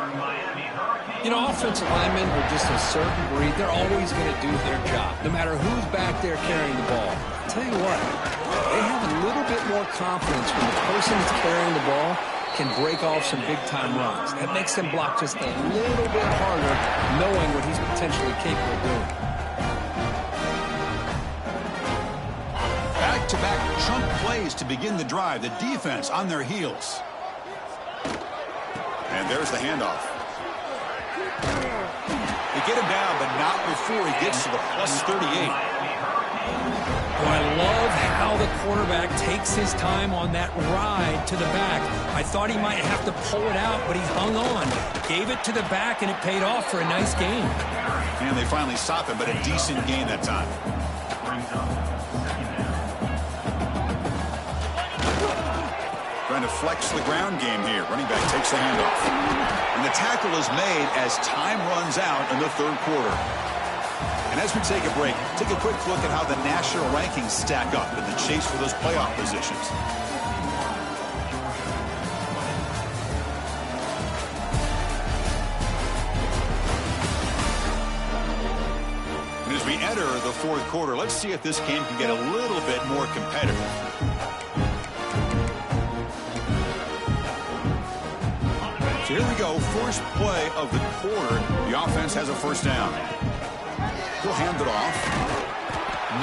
You know, offensive linemen are just a certain breed. They're always going to do their job, no matter who's back there carrying the ball. I'll tell you what, they have a little bit more confidence when the person that's carrying the ball can break off some big-time runs. That makes them block just a little bit harder, knowing what he's potentially capable of doing. Back-to-back chunk plays to begin the drive. The defense on their heels. And there's the handoff. They get him down, but not before he gets to the plus 38. Oh, I love how the quarterback takes his time on that ride to the back. I thought he might have to pull it out, but he hung on. Gave it to the back, and it paid off for a nice gain. And they finally stop him, but a decent gain that time. Trying to flex the ground game here. Running back takes the handoff. And the tackle is made as time runs out in the third quarter. And as we take a break, take a quick look at how the national rankings stack up in the chase for those playoff positions. And as we enter the fourth quarter, let's see if this game can get a little bit more competitive. So here we go, first play of the quarter. The offense has a first down. He'll hand it off.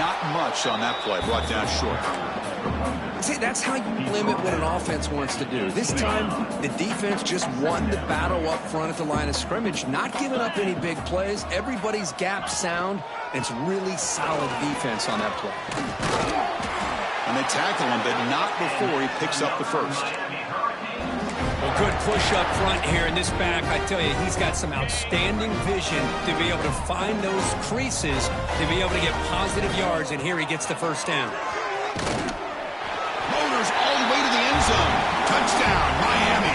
Not much on that play, brought down short. See, that's how you limit what an offense wants to do. This time, the defense just won the battle up front at the line of scrimmage, not giving up any big plays. Everybody's gap sound, and it's really solid defense on that play. And they tackle him, but not before he picks up the first. Well, good push up front here in this back. I tell you, he's got some outstanding vision to be able to find those creases, to be able to get positive yards, and here he gets the first down. Motors all the way to the end zone. Touchdown, Miami.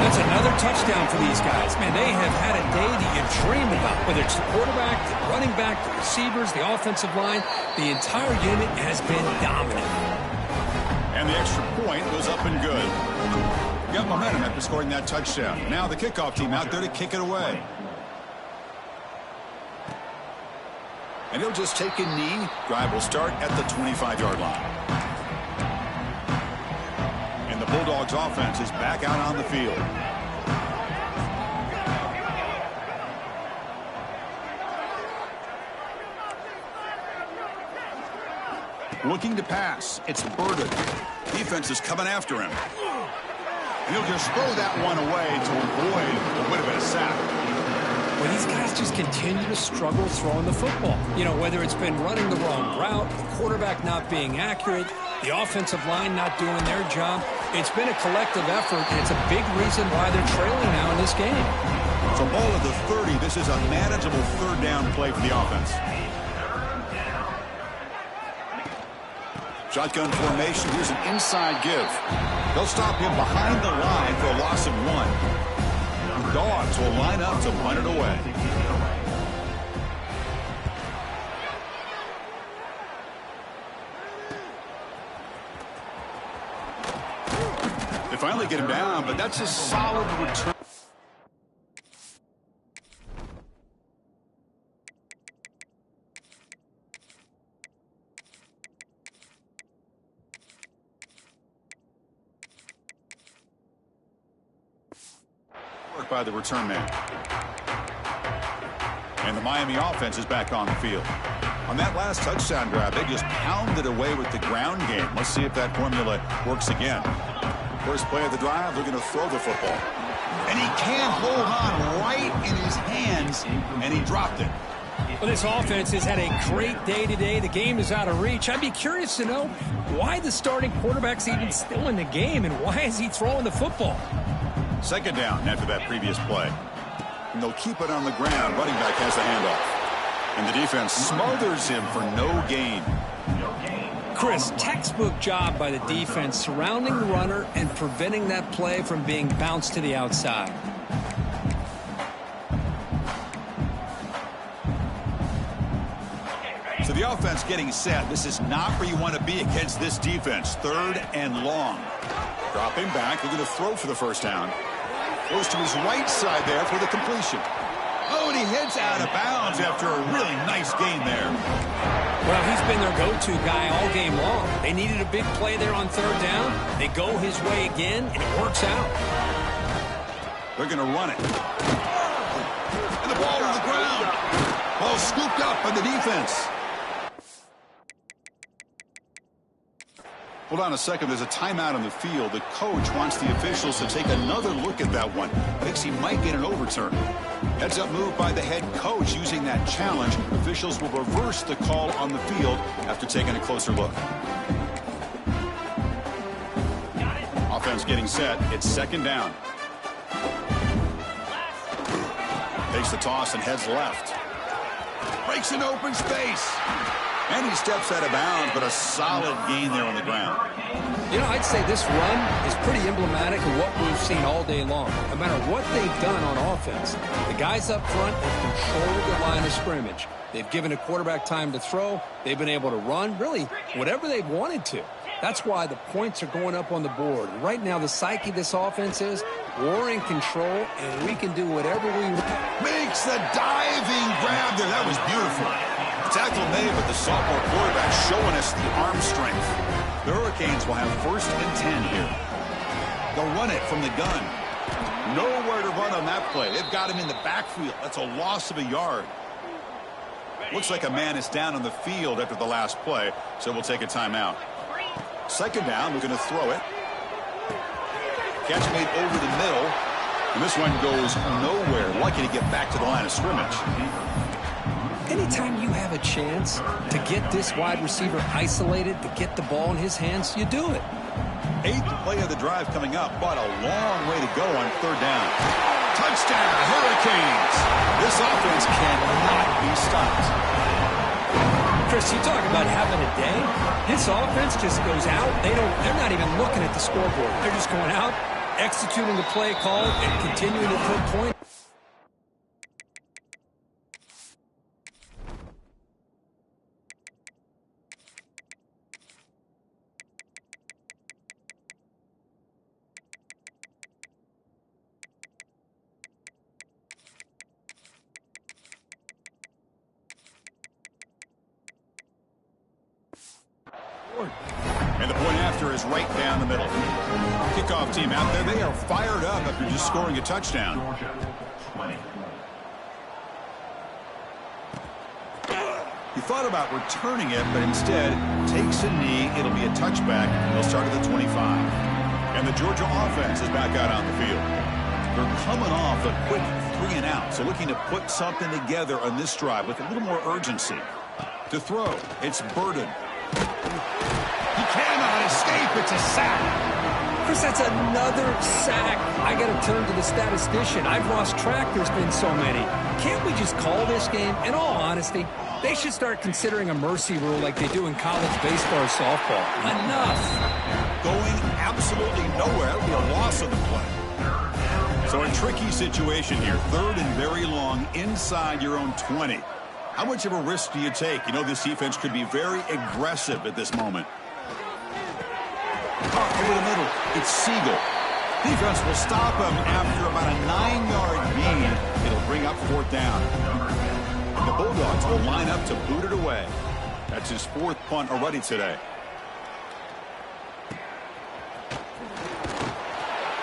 That's another touchdown for these guys. Man, they have had a day that you dream about, whether it's the quarterback, the running back, the receivers, the offensive line. The entire unit has been dominant. And the extra point goes up and good. Got momentum after scoring that touchdown. Now the kickoff team out there to kick it away. And he'll just take a knee. Drive will start at the 25-yard line. And the Bulldogs offense is back out on the field. Looking to pass. It's Burden. Defense is coming after him. And he'll just throw that one away to avoid a bit of a sack. Well, these guys just continue to struggle throwing the football. You know, whether it's been running the wrong route, the quarterback not being accurate, the offensive line not doing their job. It's been a collective effort, and it's a big reason why they're trailing now in this game. So ball at the 30. This is a manageable third down play for the offense. Shotgun formation. Here's an inside give. They'll stop him behind the line for a loss of 1. Dogs will line up to punt it away. They finally get him down, but that's a solid return. By the return man. And the Miami offense is back on the field. On that last touchdown drive, they just pounded away with the ground game. Let's see if that formula works again. First play of the drive, they're going to throw the football. And he can't hold on right in his hands, and he dropped it. Well, this offense has had a great day today. The game is out of reach. I'd be curious to know why the starting quarterback's even still in the game, and why is he throwing the football? Second down after that previous play. And they'll keep it on the ground. Running back has the handoff. And the defense smothers him for no gain. Chris, textbook job by the defense surrounding the runner and preventing that play from being bounced to the outside. So the offense getting set. This is not where you want to be against this defense. Third and long. Dropping back. They're going to throw for the first down. Goes to his right side there for the completion. Oh, and he heads out of bounds after a really nice gain there. Well, he's been their go-to guy all game long. They needed a big play there on third down. They go his way again, and it works out. They're going to run it. And the ball on the ground. Ball scooped up by the defense. Hold on a second. There's a timeout on the field. The coach wants the officials to take another look at that one. Thinks he might get an overturn. Heads up move by the head coach using that challenge. Officials will reverse the call on the field after taking a closer look. Offense getting set. It's second down. Takes the toss and heads left. Breaks an open space. And he steps out of bounds, but a solid gain there on the ground. You know, I'd say this run is pretty emblematic of what we've seen all day long. No matter what they've done on offense, the guys up front have controlled the line of scrimmage. They've given a quarterback time to throw. They've been able to run, really, whatever they've wanted to. That's why the points are going up on the board. Right now, the psyche of this offense is we're in control, and we can do whatever we want. Makes the diving grab there. That was beautiful. Tackle made, but the sophomore quarterback showing us the arm strength. The Hurricanes will have 1st and 10 here. They'll run it from the gun. Nowhere to run on that play. They've got him in the backfield. That's a loss of a yard. Looks like a man is down on the field after the last play, so we'll take a timeout. Second down, we're going to throw it. Catch made over the middle, and this one goes nowhere. Lucky to get back to the line of scrimmage. Anytime you have a chance to get this wide receiver isolated, to get the ball in his hands, you do it. 8th play of the drive coming up, but a long way to go on third down. Touchdown, Hurricanes! This offense cannot be stopped. Chris, you talk about having a day. This offense just goes out. They're not even looking at the scoreboard. They're just going out, executing the play call, and continuing to put points. And the point after is right down the middle. Kickoff team out there. They are fired up after just scoring a touchdown. He thought about returning it, but instead takes a knee. It'll be a touchback. They'll start at the 25. And the Georgia offense is back out on the field. They're coming off a quick 3 and out, so looking to put something together on this drive with a little more urgency. To throw, it's Burden. He cannot escape. It's a sack. Chris, that's another sack. I got to turn to the statistician. I've lost track. There's been so many. Can't we just call this game? In all honesty, they should start considering a mercy rule like they do in college baseball or softball. Enough. Going absolutely nowhere. That'll be a loss of the play. So a tricky situation here. 3rd and very long inside your own 20. How much of a risk do you take? You know this defense could be very aggressive at this moment. Over the middle, it's Siegel. Defense will stop him after about a 9-yard gain. It'll bring up 4th down. And the Bulldogs will line up to boot it away. That's his 4th punt already today.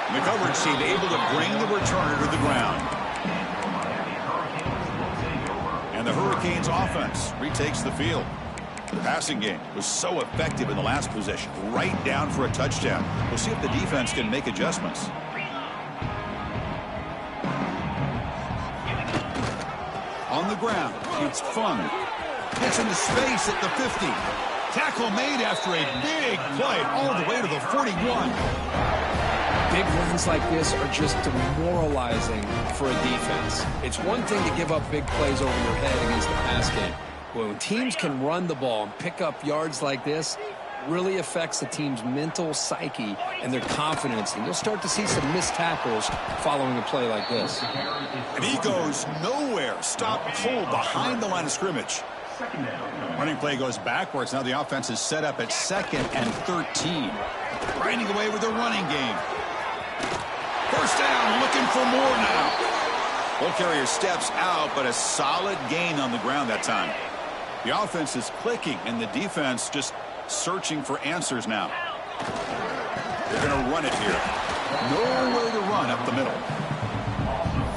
And the coverage team able to bring the returner to the ground. And the Hurricanes offense retakes the field. The passing game was so effective in the last possession, right down for a touchdown. We'll see if the defense can make adjustments. On the ground, it's Fun. Gets into space at the 50. Tackle made after a big play all the way to the 41. Big runs like this are just demoralizing for a defense. It's one thing to give up big plays over your head against the pass game. When teams can run the ball and pick up yards like this, really affects the team's mental psyche and their confidence. And you'll start to see some missed tackles following a play like this. And he goes nowhere. Stop cold behind the line of scrimmage. Running play goes backwards. Now the offense is set up at 2nd and 13. Grinding away with the running game. First down, looking for more now. Ball carrier steps out, but a solid gain on the ground that time. The offense is clicking, and the defense just searching for answers now. They're going to run it here. Nowhere to run up the middle.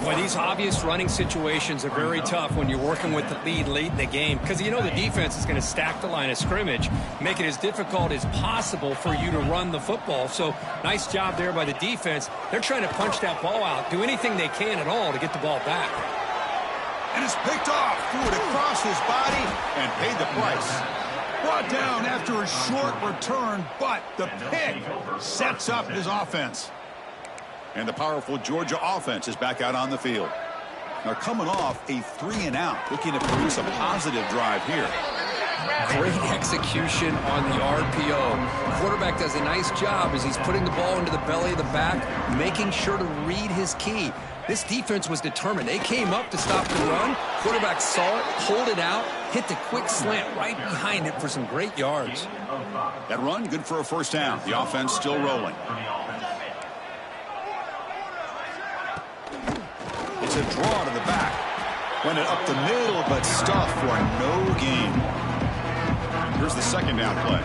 Boy, these obvious running situations are very tough when you're working with the lead late in the game, because you know the defense is going to stack the line of scrimmage, make it as difficult as possible for you to run the football. So nice job there by the defense. They're trying to punch that ball out, do anything they can at all to get the ball back. And it's picked off, threw it across his body, and paid the price. Brought down after a short return, but the pick sets up his offense. And the powerful Georgia offense is back out on the field. They're coming off a 3 and out, looking to produce a positive drive here. Great execution on the RPO. The quarterback does a nice job as he's putting the ball into the belly of the back, making sure to read his key. This defense was determined. They came up to stop the run. Quarterback saw it, pulled it out, hit the quick slant right behind it for some great yards. That run, good for a first down. The offense still rolling. It's a draw to the back. Went it up the middle, but stuffed for no gain. Here's the second down play.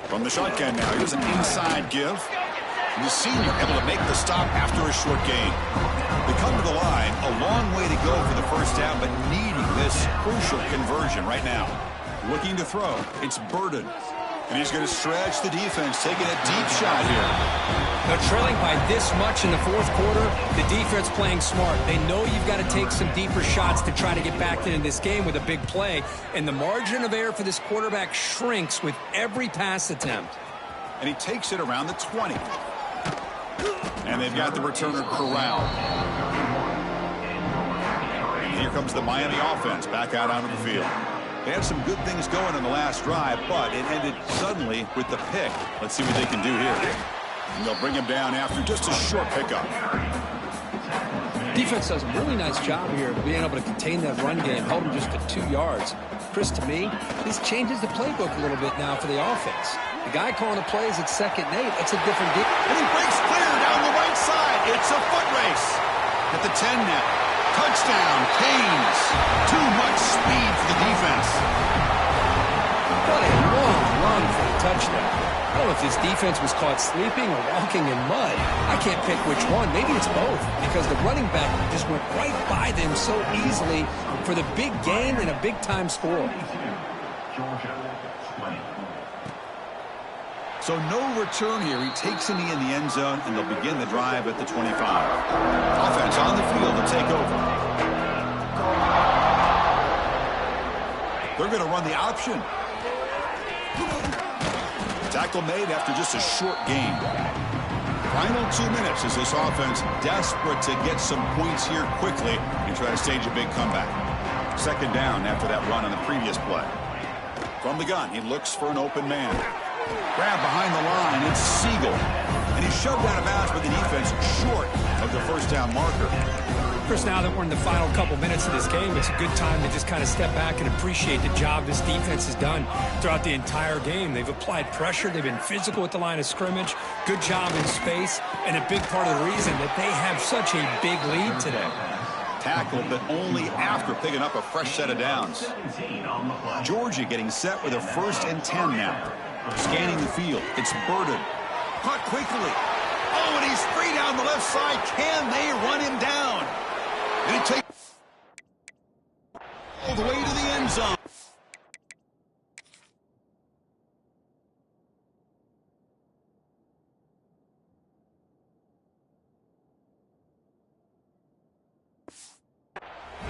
From the shotgun now, here's an inside give. And the senior able to make the stop after a short gain. They come to the line, a long way to go for the first down, but needing this crucial conversion right now. Looking to throw. It's Burden. And he's going to stretch the defense, taking a deep shot here. They're trailing by this much in the fourth quarter. The defense playing smart. They know you've got to take some deeper shots to try to get back into this game with a big play. And the margin of error for this quarterback shrinks with every pass attempt. And he takes it around the 20. And they've got the returner corralled. And here comes the Miami offense back out onto the field. They had some good things going in the last drive, but it ended suddenly with the pick. Let's see what they can do here. And they'll bring him down after just a short pickup. Defense does a really nice job here of being able to contain that run game, hold him just to 2 yards. Chris, to me, this changes the playbook a little bit now for the offense. The guy calling the plays at 2nd and 8, that's a different deal. And he breaks clear down the right side. It's a foot race. At the 10 now. Touchdown, Canes. Too much speed for the defense. What a long run for the touchdown. I don't know if this defense was caught sleeping or walking in mud. I can't pick which one. Maybe it's both, because the running back just went right by them so easily for the big gain and a big-time score. So no return here. He takes a knee in the end zone, and they'll begin the drive at the 25. Offense on the field to take over. They're going to run the option. Tackle made after just a short gain. Final 2 minutes as this offense desperate to get some points here quickly and try to stage a big comeback. 2nd down after that run on the previous play. From the gun, he looks for an open man. Grab behind the line, it's Siegel. And he's shoved out of bounds by the defense short of the first down marker. Chris, now that we're in the final couple minutes of this game, it's a good time to just kind of step back and appreciate the job this defense has done throughout the entire game. They've applied pressure. They've been physical at the line of scrimmage. Good job in space. And a big part of the reason that they have such a big lead today. Tackled, but only after picking up a fresh set of downs. Georgia getting set with a 1st and 10 now. Scanning the field. It's Burden. Caught quickly. Oh, and he's free down the left side. Can they run him down? And he takes all the way to the end zone.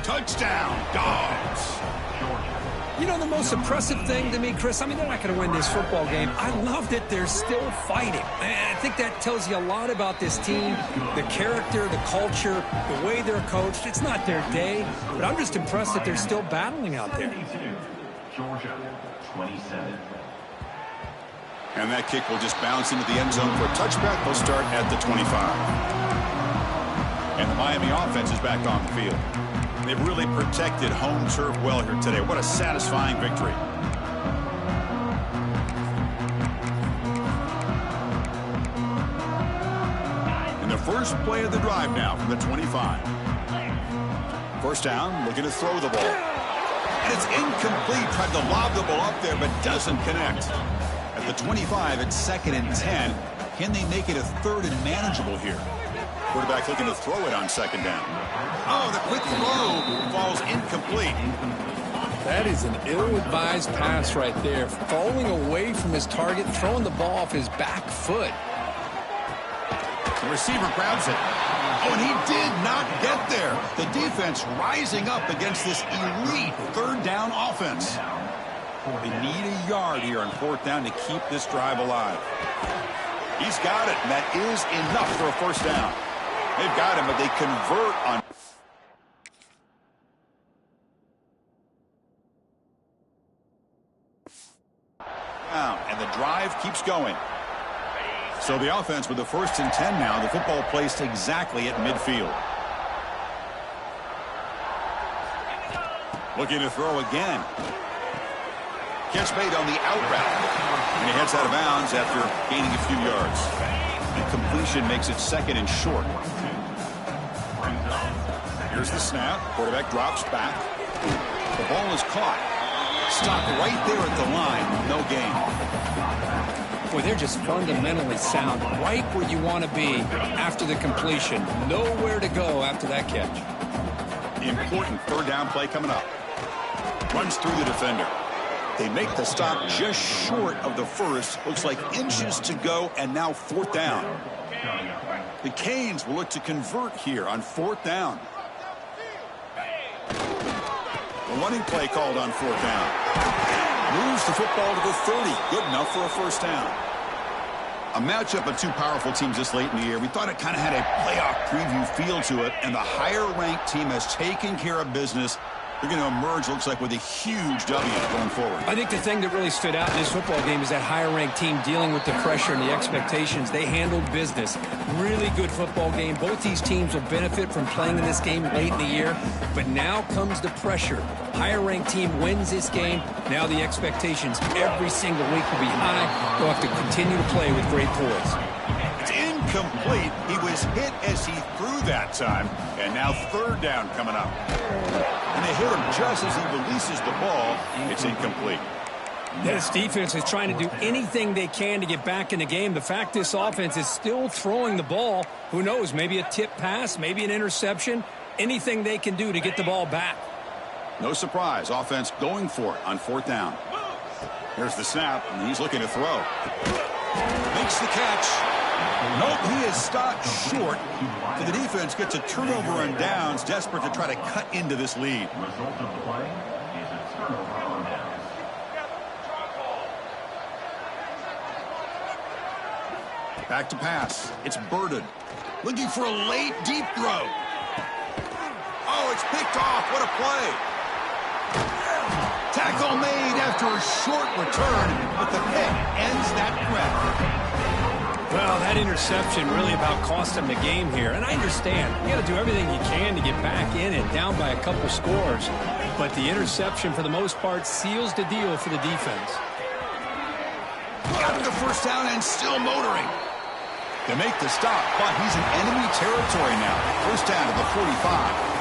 Touchdown, Dogs. You know, the most impressive thing to me, Chris, I mean, they're not going to win this football game. I love that they're still fighting. I think that tells you a lot about this team, the character, the culture, the way they're coached. It's not their day, but I'm just impressed that they're still battling out there. Georgia, 27. And that kick will just bounce into the end zone for a touchback. They'll start at the 25. And the Miami offense is back on the field. They've really protected home turf well here today. What a satisfying victory. And the first play of the drive now from the 25. First down, looking to throw the ball. And it's incomplete. Tried to lob the ball up there, but doesn't connect. At the 25, it's 2nd and 10. Can they make it a 3rd and manageable here? Quarterback looking to throw it on 2nd down. Oh, the quick throw falls incomplete. That is an ill-advised pass right there. Falling away from his target, throwing the ball off his back foot. The receiver grabs it. Oh, and he did not get there. The defense rising up against this elite 3rd down offense. They need a yard here on 4th down to keep this drive alive. He's got it, and that is enough for a first down. They've got him, but they convert on. And the drive keeps going. So the offense with the 1st and 10 now. The football placed exactly at midfield. Looking to throw again. Catch made on the out route. And he heads out of bounds after gaining a few yards. And completion makes it 2nd and short. Here's the snap. Quarterback drops back. The ball is caught. Stopped right there at the line. No gain. Boy, they're just fundamentally sound, right where you want to be after the completion. Nowhere to go after that catch. Important third down play coming up. Runs through the defender. They make the stop just short of the first. Looks like inches to go, and now fourth down. The Canes will look to convert here on fourth down. A running play called on fourth down. Moves the football to the 30. Good enough for a first down. A matchup of two powerful teams this late in the year. We thought it kind of had a playoff preview feel to it, and the higher-ranked team has taken care of business. They're going to emerge, looks like, with a huge W going forward. I think the thing that really stood out in this football game is that higher-ranked team dealing with the pressure and the expectations. They handled business. Really good football game. Both these teams will benefit from playing in this game late in the year. But now comes the pressure. Higher-ranked team wins this game. Now the expectations every single week will be high. They'll have to continue to play with great poise. It's incomplete. He was hit as he threw that time. And now third down coming up. And they hit him just as he releases the ball. It's incomplete. This defense is trying to do anything they can to get back in the game. The fact this offense is still throwing the ball, who knows, maybe a tip pass, maybe an interception, anything they can do to get the ball back. No surprise, offense going for it on fourth down. Here's the snap, and he's looking to throw. Makes the catch. Nope, he is stopped short. So the defense gets a turnover on downs, desperate to try to cut into this lead. Result of the play is a turnover on downs. Back to pass. It's Burden. Looking for a late, deep throw. Oh, it's picked off. What a play. Tackle made after a short return, but the pick ends that threat. Well, that interception really about cost them the game here. And I understand. You got to do everything you can to get back in it, down by a couple scores. But the interception, for the most part, seals the deal for the defense. Got the first down and still motoring. They make the stop, but he's in enemy territory now. First down to the 45.